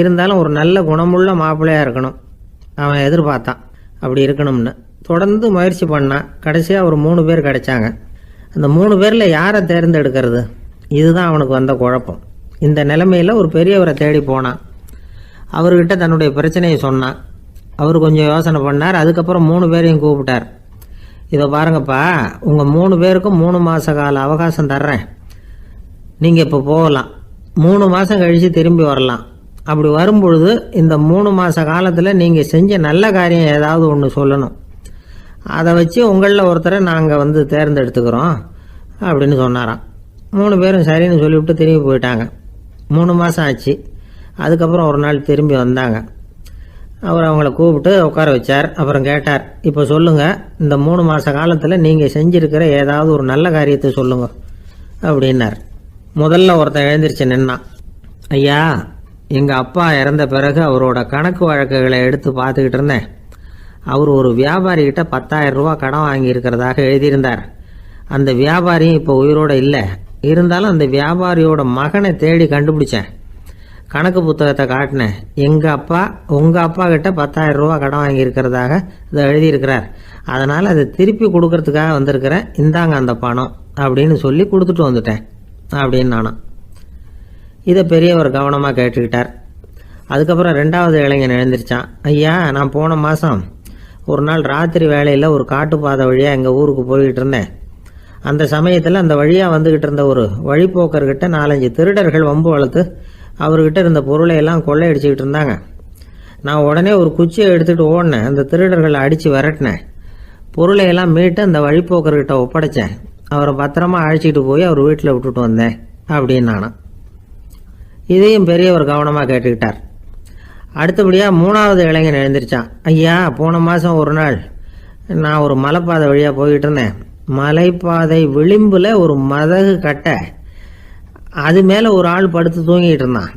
இருந்தாலும் ஒரு நல்ல குணமுள்ள மாப்பிள்ளையாக இருக்கணும் அவன் எதிர்பார்த்தான். அப்படி இருக்கணும்னு தொடர்ந்து முயற்சி பண்ணான். கடைசியாக ஒரு 3 பேர் கிடைச்சாங்க. அந்த 3 பேரில் யாரை தேர்ந்தெடுக்கிறது, இதுதான் அவனுக்கு வந்த குழப்பம். இந்த நிலைமையில் ஒரு பெரியவரை தேடி போனான். அவர்கிட்ட தன்னுடைய பிரச்சனையை சொன்னான். அவர் கொஞ்சம் யோசனை பண்ணார். அதுக்கப்புறம் 3 பேரையும் கூப்பிட்டார். இதை பாருங்கப்பா, உங்கள் 3 பேருக்கும் 3 மாத கால அவகாசம் தர்றேன். நீங்கள் இப்போ போகலாம். 3 மாதம் கழித்து திரும்பி வரலாம். அப்படி வரும்பொழுது இந்த 3 மாத காலத்தில் நீங்கள் செஞ்ச நல்ல காரியம் ஏதாவது ஒன்று சொல்லணும். அதை வச்சு உங்களில் ஒருத்தரை நாங்கள் தேர்ந்தெடுத்துக்கிறோம் அப்படின்னு சொன்னாராம். 3 பேரும் சரின்னு சொல்லிவிட்டு திரும்பி போயிட்டாங்க. 3 மாதம் ஆச்சு. அதுக்கப்புறம் ஒரு நாள் திரும்பி வந்தாங்க. அவர் அவங்கள கூப்பிட்டு உட்கார வச்சார். அப்புறம் கேட்டார், இப்போ சொல்லுங்கள், இந்த 3 மாத காலத்தில் நீங்கள் செஞ்சுருக்கிற ஏதாவது ஒரு நல்ல காரியத்தை சொல்லுங்க அப்படின்னார். முதல்ல ஒருத்தன் எழுந்திரிச்சு நின்னான். ஐயா, எங்கள் அப்பா இறந்த பிறகு அவரோட கணக்கு வழக்குகளை எடுத்து பார்த்துக்கிட்டு இருந்தேன். அவர் ஒரு வியாபாரிகிட்ட 10,000 ரூபா கடன் வாங்கியிருக்கிறதாக எழுதியிருந்தார். அந்த வியாபாரியும் இப்போ உயிரோடு இல்லை. இருந்தாலும் அந்த வியாபாரியோட மகனை தேடி கண்டுபிடிச்சேன். கணக்கு புத்தகத்தை காட்டினேன். எங்கள் அப்பா உங்கள் அப்பா கிட்ட 10,000 ரூபா கடன் வாங்கியிருக்கிறதாக இதை எழுதியிருக்கிறார். அதனால் அதை திருப்பி கொடுக்கறதுக்காக வந்திருக்கிறேன். இந்தாங்க அந்த பணம் அப்படின்னு சொல்லி கொடுத்துட்டு வந்துட்டேன் அப்படின்னு நானும். இதை பெரியவர் கவனமாக கேட்டுக்கிட்டார். அதுக்கப்புறம் 2வது இளைஞன் எழுந்திரிச்சான். ஐயா, நான் போன மாதம் ஒரு நாள் ராத்திரி வேளையில் ஒரு காட்டுப்பாதை வழியாக எங்கள் ஊருக்கு போய்கிட்டு இருந்தேன். அந்த சமயத்தில் அந்த வழியாக வந்துக்கிட்டு இருந்த ஒரு வழிப்போக்கர்கிட்ட 4-5 திருடர்கள் வம்பு வளர்த்து அவர்கிட்ட இருந்த பொருளை எல்லாம் கொள்ளையடிச்சிக்கிட்டு இருந்தாங்க. நான் உடனே ஒரு குச்சியை எடுத்துகிட்டு ஓடினேன். அந்த திருடர்களை அடித்து விரட்டினேன். பொருளையெல்லாம் மீட்டு அந்த வழிப்போக்கர்கிட்ட ஒப்படைச்சேன். அவரை பத்திரமா அழைச்சிட்டு போய் அவர் வீட்டில் விட்டுட்டு வந்தேன் அப்படின்னு நானும். இதையும் பெரியவர் கவனமாக கேட்டுக்கிட்டார். அடுத்தபடியாக 3வது இளைஞன் எழுந்திரிச்சான். ஐயா, போன மாதம் ஒரு நாள் நான் ஒரு மலைப்பாதை வழியாக போய்கிட்டு இருந்தேன். மலைப்பாதை விளிம்பில் ஒரு மதகு கட்டை, அது மேலே ஒரு ஆள் படுத்து தூங்கிட்டு இருந்தான்.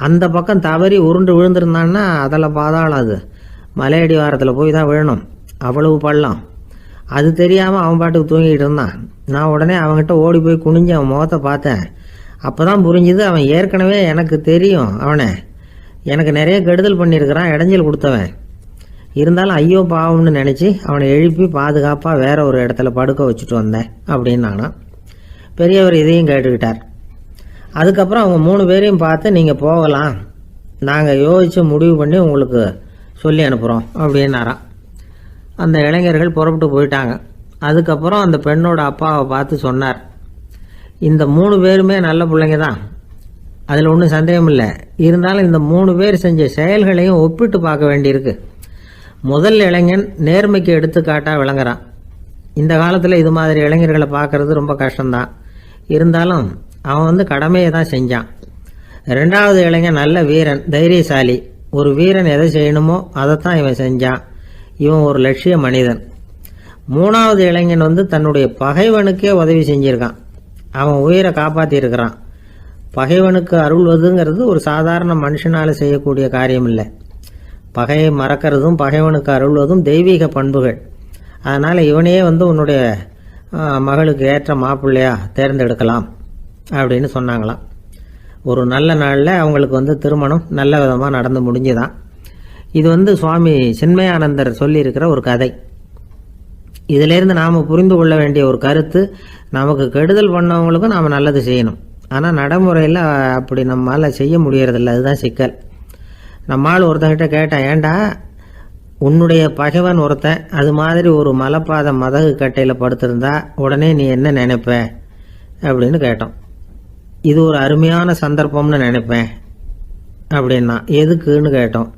அந்த பக்கம் தவறி உருண்டு விழுந்திருந்தான்னா அதில் பாதாளம். அது மலையடி வாரத்தில் போய் தான் விழணும். அவ்வளவு பள்ளம். அது தெரியாமல் அவன் பாட்டுக்கு தூங்கிட்டு இருந்தான். நான் உடனே அவன்கிட்ட ஓடி போய் குனிஞ்சு அவன் முகத்தை பார்த்தேன். அப்போ தான் புரிஞ்சுது, அவன் ஏற்கனவே எனக்கு தெரியும். அவனை எனக்கு நிறைய கெடுதல் பண்ணியிருக்கிறான், இடைஞ்சல் கொடுத்தவன். இருந்தாலும் ஐயோ பாவம்னு நினச்சி அவனை எழுப்பி பாதுகாப்பாக வேற ஒரு இடத்துல படுக்க வச்சுட்டு வந்தேன் அப்படின்னு நானும். பெரியவர் இதையும் கேட்டுக்கிட்டார். அதுக்கப்புறம் அவங்க 3 பேரையும் பார்த்து, நீங்கள் போகலாம், நாங்கள் யோசித்து முடிவு பண்ணி உங்களுக்கு சொல்லி அனுப்புகிறோம் அப்படின்னாராம். அந்த இளைஞர்கள் புறப்பட்டு போயிட்டாங்க. அதுக்கப்புறம் அந்த பெண்ணோட அப்பாவை பார்த்து சொன்னார், இந்த 3 பேருமே நல்ல பிள்ளைங்க தான், அதில் ஒன்றும் சந்தேகம் இல்லை. இருந்தாலும் இந்த 3 பேர் செஞ்ச செயல்களையும் ஒப்பிட்டு பார்க்க வேண்டியிருக்கு. முதல் இளைஞன் நேர்மைக்கு எடுத்துக்காட்டாக விளங்குறான். இந்த காலத்தில் இது மாதிரி இளைஞர்களை பார்க்கறது ரொம்ப கஷ்டம்தான். இருந்தாலும் அவன் கடமையை தான் செஞ்சான். 2வது இளைஞன் நல்ல வீரன், தைரியசாலி. ஒரு வீரன் எதை செய்யணுமோ அதைத்தான் இவன் செஞ்சான். இவன் ஒரு லட்சிய மனிதன். 3வது இளைஞன் தன்னுடைய பகைவனுக்கே உதவி செஞ்சிருக்கான். அவன் உயிரை காப்பாற்றியிருக்கிறான். பகைவனுக்கு அருள்வதுங்கிறது ஒரு சாதாரண மனுஷனால் செய்யக்கூடிய காரியம் இல்லை. பகையை மறக்கிறதும் பகைவனுக்கு அருள்வதும் தெய்வீக பண்புகள். அதனால் இவனையே உன்னுடைய மகளுக்கு ஏற்ற மாப்பிள்ளையா தேர்ந்தெடுக்கலாம் அப்படின்னு சொன்னாங்களாம். ஒரு நல்ல நாளில் அவங்களுக்கு திருமணம் நல்ல விதமாக நடந்து முடிஞ்சுதான். இது சுவாமி சின்மயானந்தர் சொல்லியிருக்கிற ஒரு கதை. இதிலேருந்து நாம் புரிந்து கொள்ள வேண்டிய ஒரு கருத்து, நமக்கு கெடுதல் பண்ணவங்களுக்கும் நாம் நல்லது செய்யணும். ஆனால் நடைமுறையில் அப்படி நம்மளால் செய்ய முடியறதில்ல. அதுதான் சிக்கல். நம்மால் ஒருத்தங்கிட்ட கேட்டான், ஏண்டா உன்னுடைய பகைவன் ஒருத்தன் அது மாதிரி ஒரு மலைப்பாதை மதகு கட்டையில் படுத்திருந்தா உடனே நீ என்ன நினைப்ப அப்படின்னு கேட்டோம். இது ஒரு அருமையான சந்தர்ப்பம்னு நினைப்பேன் அப்படின்னா. எதுக்குன்னு கேட்டோம்.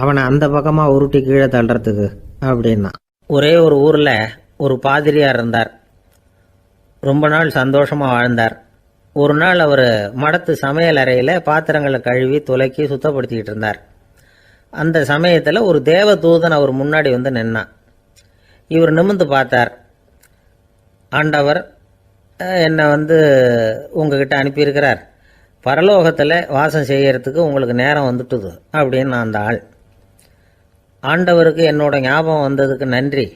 அவனை அந்த பக்கமாக உருட்டி கீழே தள்ளுறதுக்கு அப்படின்னா. ஒரே ஒரு ஊரில் ஒரு பாதிரியார் இருந்தார். ரொம்ப நாள் சந்தோஷமாக வாழ்ந்தார். ஒரு நாள் அவர் மடத்து சமையல் அறையில் பாத்திரங்களை கழுவி துலக்கி சுத்தப்படுத்திக்கிட்டு இருந்தார். அந்த சமயத்தில் ஒரு தேவதூதன் அவர் முன்னாடி வந்து நின்னான். இவர் நிமிர்ந்து பார்த்தார். ஆண்டவர் என்னை உங்ககிட்ட அனுப்பியிருக்கிறார், பரலோகத்தில் வாசம் செய்யறதுக்கு உங்களுக்கு நேரம் வந்துட்டுது அப்படின்னு அந்த ஆள். ஆண்டவருக்கு என்னோட ஞாபகம் வந்ததுக்கு நன்றி.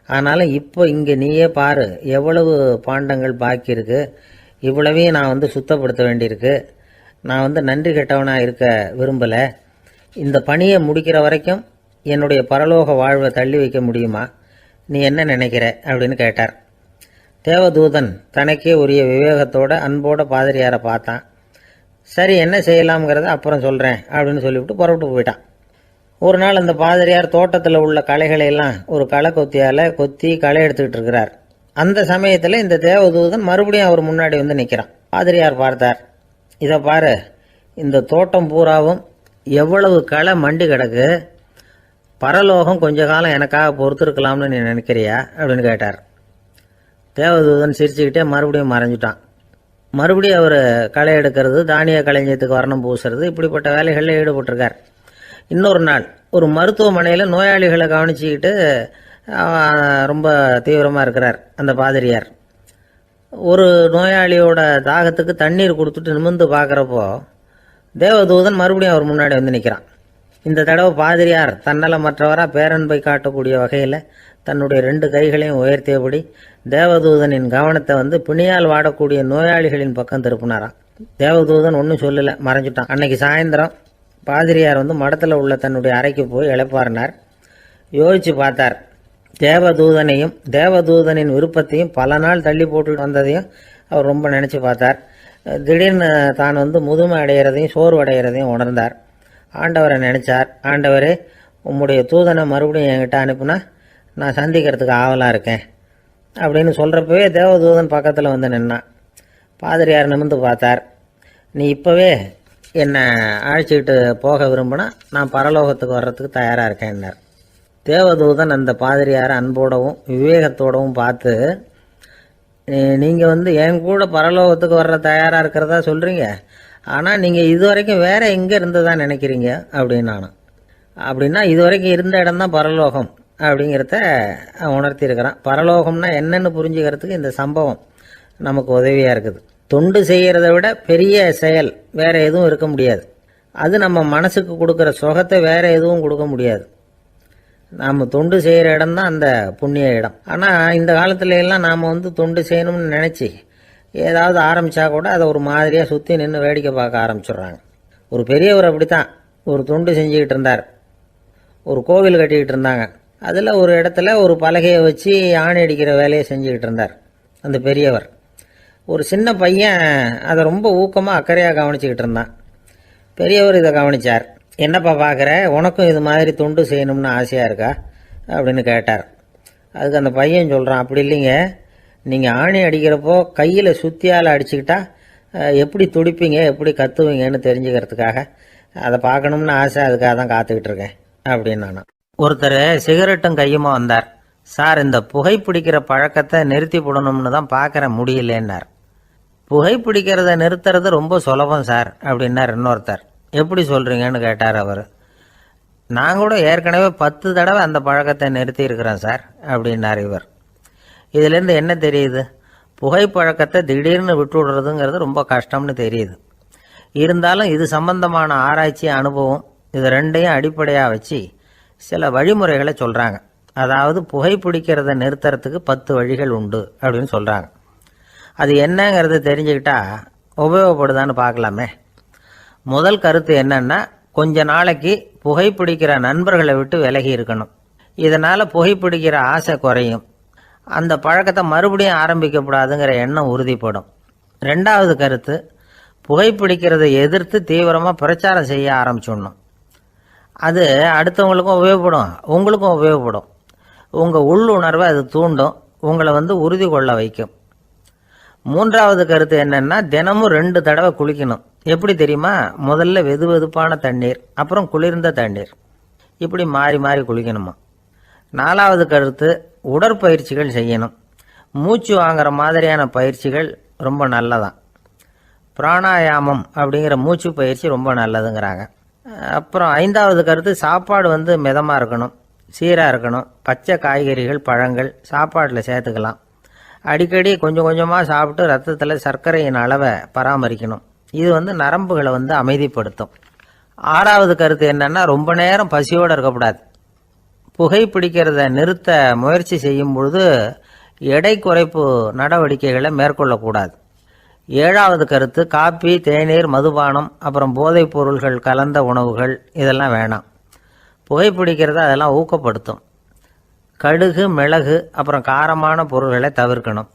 ஆனாலும் இப்போ இங்கே நீயே பாரு, எவ்வளவு பாண்டங்கள் பாக்கி இருக்கு, இவ்வளவையும் நான் சுத்தப்படுத்த வேண்டியிருக்கு. நான் நன்றி கெட்டவனாக இருக்க விரும்பலை. இந்த பணியை முடிக்கிற வரைக்கும் என்னுடைய பரலோக வாழ்வை தள்ளி வைக்க முடியுமா? நீ என்ன நினைக்கிற அப்படின்னு கேட்டார். தேவதூதன் தனக்கே உரிய விவேகத்தோட அன்போட பாதிரியாரை பார்த்தான். சரி, என்ன செய்யலாம்ங்கிறத அப்புறம் சொல்கிறேன் அப்படின்னு சொல்லிவிட்டு புறப்பட்டு போயிட்டான். ஒரு நாள் அந்த பாதிரியார் தோட்டத்தில் உள்ள களைகளை எல்லாம் ஒரு களை கொத்தியால் கொத்தி களை எடுத்துக்கிட்டு இருக்கிறார். அந்த சமயத்தில் இந்த தேவதூதன் மறுபடியும் அவர் முன்னாடி நிற்கிறான். பாதிரியார் பார்த்தார். இதை பாரு, இந்த தோட்டம் பூராவும் எவ்வளவு களை மண்டி கிடக்கு, பரலோகம் கொஞ்ச காலம் எனக்காக பொறுத்திருக்கலாம்னு நீ நினைக்கிறியா அப்படின்னு கேட்டார். தேவதூதன் சிரிச்சுக்கிட்டே மறுபடியும் மறைஞ்சிட்டான். மறுபடியும் அவர் களை எடுக்கிறது, தானிய களஞ்சியத்துக்கு வர்ணம் பூசுறது, இப்படிப்பட்ட வேலைகளில் ஈடுபட்டிருக்கார். இன்னொரு நாள் ஒரு மருத்துவமனையில் நோயாளிகளை கவனிச்சுக்கிட்டு ரொம்ப தீவிரமாக இருக்கிறார் அந்த பாதிரியார். ஒரு நோயாளியோட தாகத்துக்கு தண்ணீர் கொடுத்துட்டு நிமிர்ந்து பார்க்குறப்போ தேவதூதன் மறுபடியும் அவர் முன்னாடி நிற்கிறான். இந்த தடவை பாதிரியார் தன்னலமற்றவராக பேரன்பை காட்டக்கூடிய வகையில் தன்னுடைய 2 கைகளையும் உயர்த்தியபடி தேவதூதனின் கவனத்தை பிணியால் வாடக்கூடிய நோயாளிகளின் பக்கம் திருப்பினாராம். தேவதூதன் ஒன்றும் சொல்லலை, மறைஞ்சிட்டான். அன்னைக்கு சாயந்தரம் பாதிரியார் மடத்தில் உள்ள தன்னுடைய அறைக்கு போய் இளைப்பாறினார். யோசித்து பார்த்தார். தேவதூதனையும் தேவதூதனின் விருப்பத்தையும் பல நாள் தள்ளி போட்டு வந்ததையும் அவர் ரொம்ப நினச்சி பார்த்தார். திடீர்னு தான் முதுமை அடைகிறதையும் சோர்வு அடைகிறதையும் உணர்ந்தார். ஆண்டவரை நினைச்சார். ஆண்டவரே, உம்முடைய தூதனை மறுபடியும் என்கிட்ட அனுப்புனா நான் சந்திக்கிறதுக்கு ஆவலாக இருக்கேன் அப்படின்னு சொல்கிறப்பவே தேவதூதன் பக்கத்தில் நின்னான். பாதிரியார் நிமிர்ந்து பார்த்தார். நீ இப்போவே என்னை அழைச்சிக்கிட்டு போக விரும்பினா நான் பரலோகத்துக்கு வர்றதுக்கு தயாராக இருக்கேன்னார். தேவதூதன் அந்த பாதிரியாரை அன்போடவும் விவேகத்தோடவும் பார்த்து, நீங்கள் என் கூட பரலோகத்துக்கு வர்ற தயாராக இருக்கிறதா சொல்கிறீங்க, ஆனால் நீங்கள் இதுவரைக்கும் வேற எங்கே இருந்ததா நினைக்கிறீங்க அப்படின்னானா. அப்படின்னா இதுவரைக்கும் இருந்த இடம்தான் பரலோகம் அப்படிங்கிறத உணர்த்தியிருக்கிறான். பரலோகம்னா என்னன்னு புரிஞ்சுக்கிறதுக்கு இந்த சம்பவம் நமக்கு உதவியாக இருக்குது. தொண்டு செய்கிறத விட பெரிய செயல் வேற எதுவும் இருக்க முடியாது. அது நம்ம மனசுக்கு கொடுக்குற சுகத்தை வேற எதுவும் கொடுக்க முடியாது. நாம் தொண்டு செய்கிற இடம் தான் அந்த புண்ணிய இடம். ஆனால் இந்த காலத்துல எல்லாம் நாம் தொண்டு செய்யணும்னு நினச்சி ஏதாவது ஆரம்பித்தா கூட அதை ஒரு மாதிரியாக சுற்றி நின்று வேடிக்கை பார்க்க ஆரம்பிச்சிடுறாங்க. ஒரு பெரியவர் அப்படித்தான் ஒரு தொண்டு செஞ்சுக்கிட்டு இருந்தார். ஒரு கோவில் கட்டிக்கிட்டு இருந்தாங்க. அதில் ஒரு இடத்துல ஒரு பலகையை வச்சு ஆணி அடிக்கிற வேலையை செஞ்சுக்கிட்டு இருந்தார் அந்த பெரியவர். ஒரு சின்ன பையன் அதை ரொம்ப ஊக்கமாக அக்கறையாக கவனிச்சுக்கிட்டு இருந்தான். பெரியவர் இதை கவனித்தார். என்னப்பா பார்க்குற, உனக்கும் இது மாதிரி தொண்டு செய்யணும்னு ஆசையாக இருக்கா அப்படின்னு கேட்டார். அதுக்கு அந்த பையன் சொல்கிறான், அப்படி இல்லைங்க, நீங்கள் ஆணி அடிக்கிறப்போ கையில் சுத்தியால் அடிச்சுக்கிட்டா எப்படி துடிப்பீங்க, எப்படி கத்துவீங்கன்னு தெரிஞ்சுக்கிறதுக்காக அதை பார்க்கணும்னு ஆசை, அதுக்காக தான் காத்துக்கிட்டு இருக்கேன் அப்படின்னு நான். ஒருத்தர் சிகரெட்டும் கையுமா வந்தார். சார், இந்த புகைப்பிடிக்கிற பழக்கத்தை நிறுத்தி போடணும்னு தான் பார்க்குறேன், முடியலன்னார். புகைப்பிடிக்கிறத நிறுத்துறது ரொம்ப சுலபம் சார் அப்படின்னார் இன்னொருத்தர். எப்படி சொல்கிறீங்கன்னு கேட்டார் அவர். நான் கூட ஏற்கனவே 10 தடவை அந்த பழக்கத்தை நிறுத்தி இருக்கிறேன் சார் அப்படின்னார் இவர். இதுலேருந்து என்ன தெரியுது? புகைப்பழக்கத்தை திடீர்னு விட்டு விடுறதுங்கிறது ரொம்ப கஷ்டம்னு தெரியுது. இருந்தாலும் இது சம்பந்தமான ஆராய்ச்சி, அனுபவம், இது 2ஐயும் அடிப்படையாக வச்சு சில வழிமுறைகளை சொல்கிறாங்க. அதாவது புகைப்பிடிக்கிறத நிறுத்துறதுக்கு 10 வழிகள் உண்டு அப்படின்னு சொல்கிறாங்க. அது என்னங்கிறது தெரிஞ்சுக்கிட்டா உபயோகப்படுதான்னு பார்க்கலாமே. முதல் கருத்து என்னன்னா, கொஞ்ச நாளைக்கு புகைப்பிடிக்கிற நண்பர்களை விட்டு விலகி இருக்கணும். இதனால் புகைப்பிடிக்கிற ஆசை குறையும். அந்த பழக்கத்தை மறுபடியும் ஆரம்பிக்கப்படாதுங்கிற எண்ணம் உறுதிப்படும். 2வது கருத்து, புகைப்பிடிக்கிறதை எதிர்த்து தீவிரமாக பிரச்சாரம் செய்ய ஆரம்பிச்சிடணும். அது அடுத்தவங்களுக்கும் உபயோகப்படும், உங்களுக்கும் உபயோகப்படும். உங்கள் உள்ளுணர்வை அது தூண்டும், உங்களை உறுதி கொள்ள வைக்கும். மூன்றாவது கருத்து என்னன்னா, தினமும் 2 தடவை குளிக்கணும். எப்படி தெரியுமா? முதல்ல வெது வெதுப்பான தண்ணீர், அப்புறம் குளிர்ந்த தண்ணீர், இப்படி மாறி மாறி குளிக்கணுமா. 4வது கருத்து, உடற்பயிற்சிகள் செய்யணும். மூச்சு வாங்குற மாதிரியான பயிற்சிகள் ரொம்ப நல்லதான். பிராணாயாமம் அப்படிங்கிற மூச்சு பயிற்சி ரொம்ப நல்லதுங்கிறாங்க. அப்புறம் 5வது கருத்து, சாப்பாடு மிதமாக இருக்கணும், சீராக இருக்கணும். பச்சை காய்கறிகள், பழங்கள் சாப்பாட்டில் சேர்த்துக்கலாம். அடிக்கடி கொஞ்சம் கொஞ்சமாக சாப்பிட்டு ரத்தத்தில் சர்க்கரையின் அளவை பராமரிக்கணும். இது நரம்புகளை அமைதிப்படுத்தும். 6வது கருத்து என்னன்னா, ரொம்ப நேரம் பசியோடு இருக்கக்கூடாது. புகைப்பிடிக்கிறத நிறுத்த முயற்சி செய்யும் பொழுது எடை குறைப்பு நடவடிக்கைகளை மேற்கொள்ளக்கூடாது. 7வது கருத்து, காப்பி, தேநீர், மதுபானம், அப்புறம் போதைப் பொருள்கள் கலந்த உணவுகள் இதெல்லாம் வேணாம். புகைப்பிடிக்கிறத அதெல்லாம் ஊக்கப்படுத்தும். கடுகு, மிளகு, அப்புறம் காரமான பொருள்களை தவிர்க்கணும்.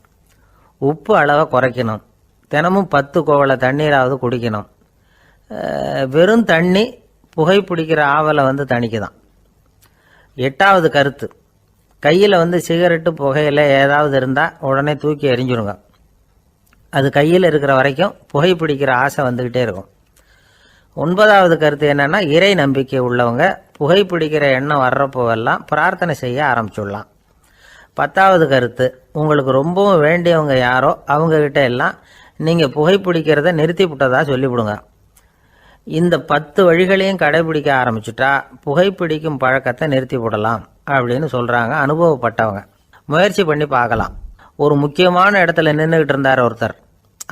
உப்பு அளவை குறைக்கணும். தினமும் 10 குவளை தண்ணீராவது குடிக்கணும். வெறும் தண்ணி புகைப்பிடிக்கிற ஆவலை தணிக்குதான். 8வது கருத்து, கையில் சிகரெட்டு, புகையில ஏதாவது இருந்தால் உடனே தூக்கி எறிஞ்சிருங்க. அது கையில் இருக்கிற வரைக்கும் புகைப்பிடிக்கிற ஆசை வந்துக்கிட்டே இருக்கும். 9வது கருத்து என்னன்னா, இறை நம்பிக்கை உள்ளவங்க புகைப்பிடிக்கிற எண்ணம் வர்றப்போவெல்லாம் பிரார்த்தனை செய்ய ஆரம்பிச்சுடலாம். 10வது கருத்து, உங்களுக்கு ரொம்பவும் வேண்டியவங்க யாரோ அவங்கக்கிட்ட எல்லாம் நீங்கள் புகைப்பிடிக்கிறத நிறுத்தி விட்டதா சொல்லிவிடுங்க. இந்த 10 வழிகளையும் கடைபிடிக்க ஆரம்பிச்சுட்டா புகைப்பிடிக்கும் பழக்கத்தை நிறுத்தி விடலாம் அப்படின்னு சொல்கிறாங்க அனுபவப்பட்டவங்க. முயற்சி பண்ணி பார்க்கலாம். ஒரு முக்கியமான இடத்துல நின்றுக்கிட்டு இருந்தார் ஒருத்தர்.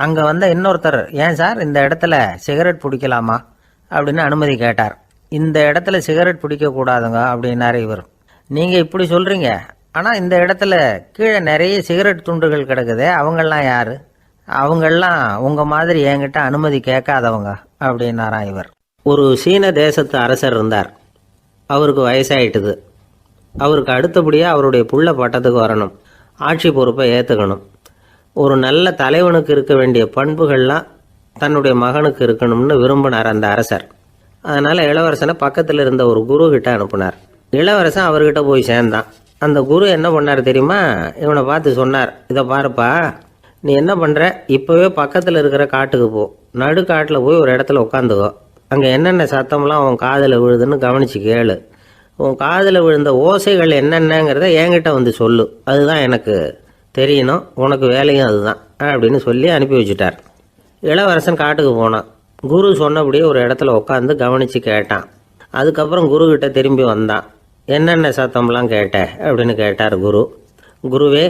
அங்கே இன்னொருத்தர், ஏன் சார் இந்த இடத்துல சிகரெட் பிடிக்கலாமா அப்படின்னு அனுமதி கேட்டார். இந்த இடத்துல சிகரெட் பிடிக்கக்கூடாதுங்க அப்படின்னாரு இவர். நீங்கள் இப்படி சொல்கிறீங்க, ஆனால் இந்த இடத்துல கீழே நிறைய சிகரெட் துண்டுகள் கிடக்குதே, அவங்கெல்லாம் யார்? அவங்கெல்லாம் உங்கள் மாதிரி என்கிட்ட அனுமதி கேட்காதவங்க அப்படின்னாராம் இவர். ஒரு சீன தேசத்து அரசர் இருந்தார். அவருக்கு வயசாயிட்டுது. அவருக்கு அடுத்தபடியாக அவருடைய புள்ள பட்டத்துக்கு வரணும், ஆட்சி பொறுப்பை ஏற்றுக்கணும். ஒரு நல்ல தலைவனுக்கு இருக்க வேண்டிய பண்புகள்லாம் தன்னுடைய மகனுக்கு இருக்கணும்னு விரும்பினார் அந்த அரசர். அதனால் இளவரசனை பக்கத்தில் இருந்த ஒரு குரு கிட்ட அனுப்புனார். இளவரசன் அவர்கிட்ட போய் சேர்ந்தான். அந்த குரு என்ன பண்ணார் தெரியுமா? இவனை பார்த்து சொன்னார், இதை பாருப்பா, நீ என்ன பண்ணுற, இப்போவே பக்கத்தில் இருக்கிற காட்டுக்கு போ, நடுக்காட்டில் போய் ஒரு இடத்துல உட்காந்துக்கோ. அங்கே என்னென்ன சத்தம்லாம் உன் காதில் விழுதுன்னு கவனித்து கேளு. உன் காதில் விழுந்த ஓசைகள் என்னென்னங்கிறத என்கிட்ட சொல்லு, அதுதான் எனக்கு தெரியணும், உனக்கு வேலையும் அதுதான் அப்படின்னு சொல்லி அனுப்பி வச்சுட்டார். இளவரசன் காட்டுக்கு போனான். குரு சொன்னபடியே ஒரு இடத்துல உட்காந்து கவனித்து கேட்டான். அதுக்கப்புறம் குருக்கிட்ட திரும்பி வந்தான். என்னென்ன சத்தம்லாம் கேட்ட அப்படின்னு கேட்டார் குரு. குருவே,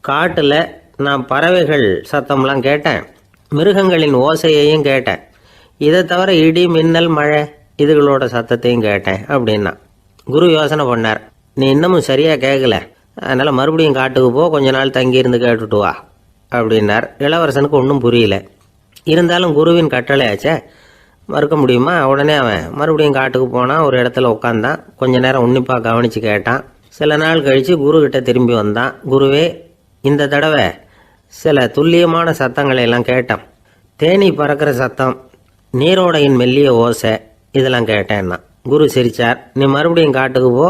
காட்டில் நான் பறவைகள் சத்தம்லாம் கேட்டேன், மிருகங்களின் ஓசையையும் கேட்டேன், இதை தவிர இடி, மின்னல், மழை இதுகளோட சத்தத்தையும் கேட்டேன் அப்படின்னா. குரு யோசனை பண்ணார், நீ இன்னமும் சரியாக கேட்கல, அதனால் மறுபடியும் காட்டுக்கு போ, கொஞ்ச நாள் தங்கியிருந்து கேட்டுட்டு வா அப்படின்னார். இளவரசனுக்கு ஒன்றும் புரியல. இருந்தாலும் குருவின் கட்டளையாச்சே, மறுக்க முடியுமா? உடனே அவன் மறுபடியும் காட்டுக்கு போனான். ஒரு இடத்துல உட்காந்தான். கொஞ்ச நேரம் உன்னிப்பாக கவனித்து கேட்டான். சில நாள் கழித்து குருக்கிட்ட திரும்பி வந்தான். குருவே, இந்த தடவை சில துல்லியமான சத்தங்களை எல்லாம் கேட்டான். தேனி பறக்கிற சத்தம், நீரோடையின் மெல்லிய ஓசை, இதெல்லாம் கேட்டேன்னா. குரு சிரிச்சார். நீ மறுபடியும் காட்டுக்கு போ,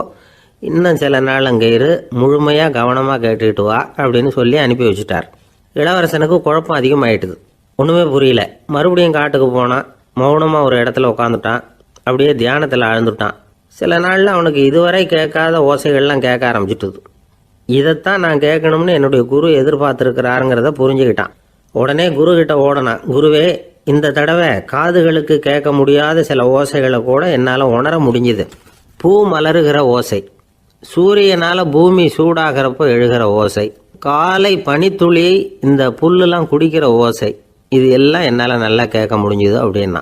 இன்னும் சில நாள் அங்கே இரு, முழுமையாக கவனமாக கேட்டுக்கிட்டு வா அப்படின்னு சொல்லி அனுப்பி வச்சுட்டார். இளவரசனுக்கு குழப்பம் அதிகமாயிட்டுது. ஒன்றுமே புரியல. மறுபடியும் காட்டுக்கு போனான். மௌனமாக ஒரு இடத்துல உட்காந்துட்டான். அப்படியே தியானத்தில் ஆழ்ந்துட்டான். சில நாளில் அவனுக்கு இதுவரை கேட்காத ஓசைகள்லாம் கேட்க ஆரம்பிச்சிட்டுது. இதைத்தான் நான் கேட்கணும்னு என்னுடைய குரு எதிர்பார்த்துருக்கிறாருங்கிறத புரிஞ்சுக்கிட்டான். உடனே குரு கிட்ட ஓடனான். குருவே, இந்த தடவை காதுகளுக்கு கேட்க முடியாத சில ஓசைகளை கூட என்னால் உணர முடிஞ்சுது. பூ மலருகிற ஓசை, சூரியனால் பூமி சூடாகிறப்போ எழுகிற ஓசை, காலை பனித்துளி இந்த புல்லுலாம் குடிக்கிற ஓசை, இது எல்லாம் என்னால் நல்லா கேட்க முடிஞ்சுது அப்படின்னா.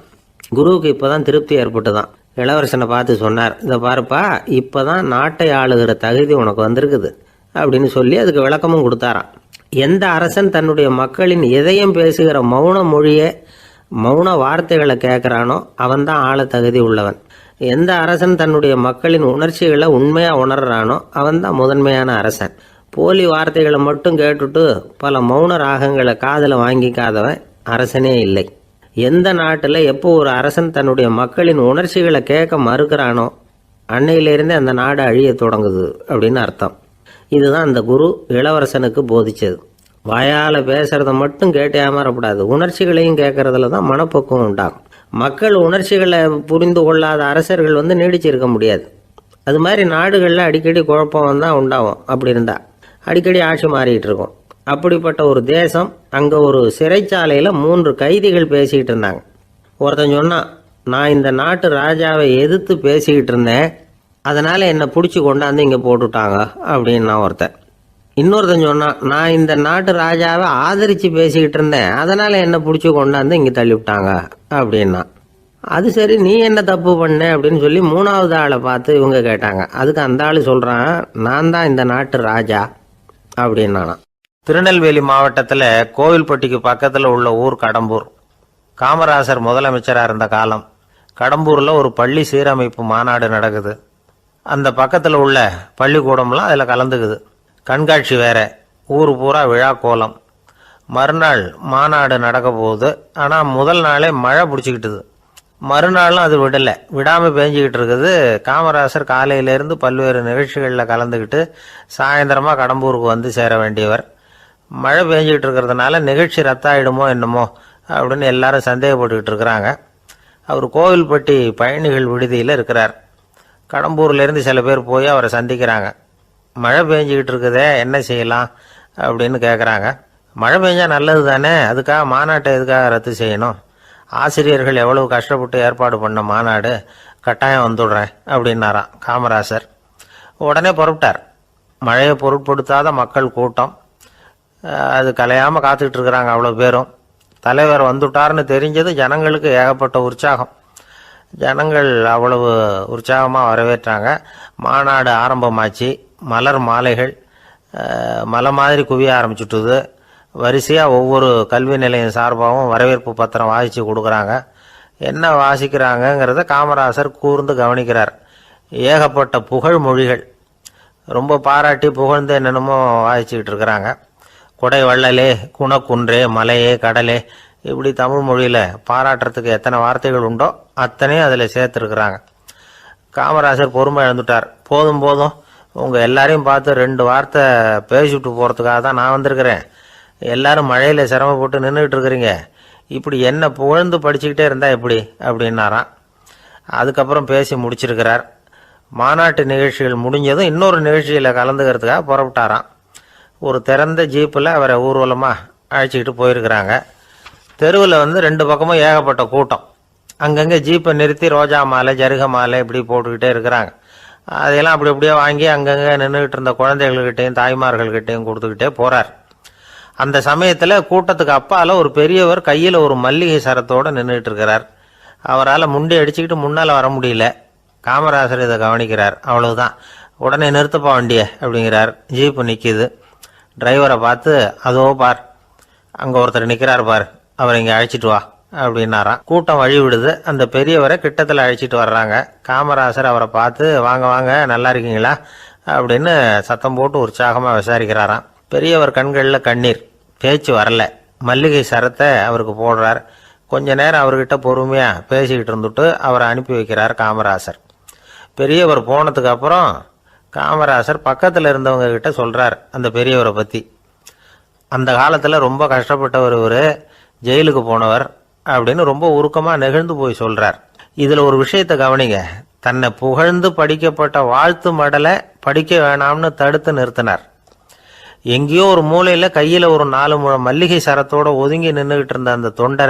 குருவுக்கு இப்போ தான் திருப்தி ஏற்பட்டு தான். இளவரசனை பார்த்து சொன்னார், இதை பாருப்பா, இப்போ தான் நாட்டை ஆளுகிற தகுதி உனக்கு வந்திருக்குது அப்படின்னு சொல்லி அதுக்கு விளக்கமும் கொடுத்தாராம். எந்த அரசன் தன்னுடைய மக்களின் இதயம் பேசுகிற மௌன மொழியை, மௌன வார்த்தைகளை கேட்குறானோ அவன் தான் ஆள தகுதி உள்ளவன். எந்த அரசன் தன்னுடைய மக்களின் உணர்ச்சிகளை உண்மையாக உணர்றானோ அவன் தான் முதன்மையான அரசன். போலி வார்த்தைகளை மட்டும் கேட்டுட்டு பல மௌன ராகங்களை காதில் வாங்கிக்காதவன் அரசனே இல்லை. எந்த நாட்டில் எப்போ ஒரு அரசன் தன்னுடைய மக்களின் உணர்ச்சிகளை கேட்க மறுக்கிறானோ அன்னையிலிருந்தே அந்த நாடு அழிய தொடங்குது அப்படின்னு அர்த்தம். இதுதான் அந்த குரு இளவரசனுக்கு போதிச்சது. வாயால் பேசுறத மட்டும் கேட்டு ஏமாறக்கூடாது, உணர்ச்சிகளையும் கேட்கறதுல தான் மனப்பக்குவம் உண்டாகும். மக்கள் உணர்ச்சிகளை புரிந்து கொள்ளாத அரசர்கள் நீடிச்சிருக்க முடியாது. அது மாதிரி நாடுகளில் அடிக்கடி குழப்பம் தான் உண்டாகும். அப்படி இருந்தால் அடிக்கடி ஆட்சி மாறிக்கிட்டு இருக்கும். அப்படிப்பட்ட ஒரு தேசம், அங்கே ஒரு சிறைச்சாலையில் 3 கைதிகள் பேசிக்கிட்டு இருந்தாங்க. ஒருத்தன் சொன்னான், நான் இந்த நாட்டு ராஜாவை எதிர்த்து பேசிக்கிட்டு இருந்தேன், அதனால் என்னை பிடிச்சி கொண்டாந்து இங்கே போட்டுட்டாங்க அப்படின்னு நான் ஒருத்தன். இன்னொருத்தன் சொன்னான், நான் இந்த நாட்டு ராஜாவை ஆதரித்து பேசிக்கிட்டு இருந்தேன், அதனால் என்னை பிடிச்சி கொண்டாந்து இங்கே தள்ளிவிட்டாங்க அப்படின்னா. அது சரி, நீ என்ன தப்பு பண்ண அப்படின்னு சொல்லி 3வது ஆளை பார்த்து இவங்க கேட்டாங்க. அதுக்கு அந்த ஆள் சொல்கிறான், நான் தான் இந்த நாட்டு ராஜா அப்படின்னானா. திருநெல்வேலி மாவட்டத்தில் கோவில்பட்டிக்கு பக்கத்தில் உள்ள ஊர் கடம்பூர். காமராசர் முதலமைச்சராக இருந்த காலம். கடம்பூரில் ஒரு பள்ளி சீரமைப்பு மாநாடு நடக்குது. அந்த பக்கத்தில் உள்ள பள்ளிக்கூடம்லாம் அதில் கலந்துக்குது. கண்காட்சி வேற, ஊர் பூரா விழா கோலம். மறுநாள் மாநாடு நடக்க போகுது. ஆனால் முதல் நாளே மழை பிடிச்சிக்கிட்டுது. மறுநாளும் அது விடாமல் பேஞ்சிக்கிட்டு இருக்குது. காமராசர் காலையிலேருந்து பல்வேறு நிகழ்ச்சிகளில் கலந்துக்கிட்டு சாயந்தரமாக கடம்பூருக்கு வந்து சேர வேண்டியவர். மழை பேஞ்சிக்கிட்டு இருக்கிறதுனால நிகழ்ச்சி ரத்தாயிடுமோ என்னமோ அப்படின்னு எல்லாரும் சந்தேகப்பட்டுக்கிட்டு இருக்கிறாங்க. அவர் கோவில்பட்டி பயணிகள் விடுதியில் இருக்கிறார். கடம்பூர்லேருந்து சில பேர் போய் அவரை சந்திக்கிறாங்க. மழை பெஞ்சிக்கிட்டு இருக்குதே, என்ன செய்யலாம் அப்படின்னு கேட்குறாங்க. மழை பெஞ்சா நல்லது தானே, அதுக்காக மாநாட்டை எதுக்காக ரத்து செய்யணும்? ஆசிரியர்கள் எவ்வளவு கஷ்டப்பட்டு ஏற்பாடு பண்ண மாநாடு, கட்டாயம் வந்துடுறேன் அப்படின்னாராம் காமராசர். உடனே புறப்பட்டார். மழையை பொருட்படுத்தாத மக்கள் கூட்டம், அது கலையாமல் காத்துக்கிட்டு இருக்கிறாங்க அவ்வளோ பேரும். தலைவர் வந்துட்டார்னு தெரிஞ்சது ஜனங்களுக்கு ஏகப்பட்ட உற்சாகம். ஜனங்கள் அவ்வளவு உற்சாகமாக வரவேற்றாங்க. மாநாடு ஆரம்பமாச்சு. மலர் மாலைகள் மலை மாதிரி குவிய ஆரம்பிச்சுட்டுது. வரிசையாக ஒவ்வொரு கல்வி நிலையம் சார்பாகவும் வரவேற்பு பத்திரம் வாசித்து கொடுக்குறாங்க. என்ன வாசிக்கிறாங்கங்கிறத காமராசர் கூர்ந்து கவனிக்கிறார். ஏகப்பட்ட புகழ் மொழிகள், ரொம்ப பாராட்டி புகழ்ந்து என்னென்னமோ வாசிச்சுக்கிட்டு இருக்கிறாங்க. கொடை வள்ளலே, குணக்குன்றே, மலையே, கடலே, இப்படி தமிழ் மொழியில் பாராட்டுறதுக்கு எத்தனை வார்த்தைகள் உண்டோ அத்தனையும் அதில் சேர்த்துருக்குறாங்க. காமராசர் பொறுமை இழந்துட்டார். போதும் போதும், உங்கள் எல்லாரையும் பார்த்து 2 வார்த்தை பேசிவிட்டு போகிறதுக்காக தான் நான் வந்திருக்கிறேன். எல்லாரும் மழையில் சிரமப்பட்டு நின்றுக்கிட்டு இருக்கிறீங்க, இப்படி என்ன புகழ்ந்து படிச்சுக்கிட்டே இருந்தால் எப்படி அப்படின்னாராம். அதுக்கப்புறம் பேசி முடிச்சிருக்கிறார். மாநாட்டு நிகழ்ச்சிகள் முடிஞ்சதும் இன்னொரு நிகழ்ச்சியில் கலந்துக்கிறதுக்காக புறப்பட்டாராம். ஒரு திறந்த ஜீப்பில் அவரை ஊர்வலமாக அழைச்சிக்கிட்டு போயிருக்கிறாங்க. தெருவில் 2 பக்கமும் ஏகப்பட்ட கூட்டம். அங்கங்கே ஜீப்பை நிறுத்தி ரோஜா மாலை, ஜருக மாலை இப்படி போட்டுக்கிட்டே இருக்கிறாங்க. அதையெல்லாம் அப்படி அப்படியே வாங்கி அங்கங்கே நின்றுக்கிட்டு இருந்த குழந்தைகள்கிட்டையும் தாய்மார்கள்கிட்டையும் கொடுத்துக்கிட்டே போகிறார். அந்த சமயத்தில் கூட்டத்துக்கு அப்பால் ஒரு பெரியவர் கையில் ஒரு மல்லிகை சரத்தோடு நின்றுட்டு இருக்கிறார். அவரால் முண்டி அடிச்சுக்கிட்டு முன்னால் வர முடியல. காமராசர் இதை கவனிக்கிறார். அவ்வளவுதான், உடனே நிறுத்தப்பா வண்டியை அப்படிங்கிறார். ஜீப்பு நிற்கிது. டிரைவரை பார்த்து, அதோ பார், அங்கே ஒருத்தர் நிற்கிறார் பார், அவரை இங்கே அழைச்சிட்டு வா அப்படின்னாராம். கூட்டம் வழி விடுது. அந்த பெரியவரை கிட்டத்தில் அழைச்சிட்டு வர்றாங்க. காமராசர் அவரை பார்த்து, வாங்க வாங்க, நல்லா இருக்கீங்களா அப்படின்னு சத்தம் போட்டு உற்சாகமாக விசாரிக்கிறாராம். பெரியவர் கண்களில் கண்ணீர், பேச்சு வரல. மல்லிகை சரத்தை அவருக்கு போடுறார். கொஞ்ச நேரம் அவர்கிட்ட பொறுமையாக பேசிக்கிட்டு இருந்துட்டு அவரை அனுப்பி வைக்கிறார் காமராசர். பெரியவர் போனதுக்கு அப்புறம் காமராசர் பக்கத்தில் இருந்தவங்க கிட்ட சொல்கிறார் அந்த பெரியவரை பற்றி. அந்த காலத்தில் ரொம்ப கஷ்டப்பட்டவர் இவர், ஜெயிலுக்கு போனவர் அப்படின்னு ரொம்ப உருக்கமாக நெகிழ்ந்து போய் சொல்கிறார். இதில் ஒரு விஷயத்தை கவனிங்க. தன்னை புகழ்ந்து படிக்கப்பட்ட வாழ்த்து மடலை படிக்க வேணாம்னு தடுத்து நிறுத்தினார். எங்கேயோ ஒரு மூலையில் கையில் ஒரு 4 முழம் மல்லிகை சரத்தோடு ஒதுங்கி நின்றுக்கிட்டு இருந்த அந்த தொண்டரை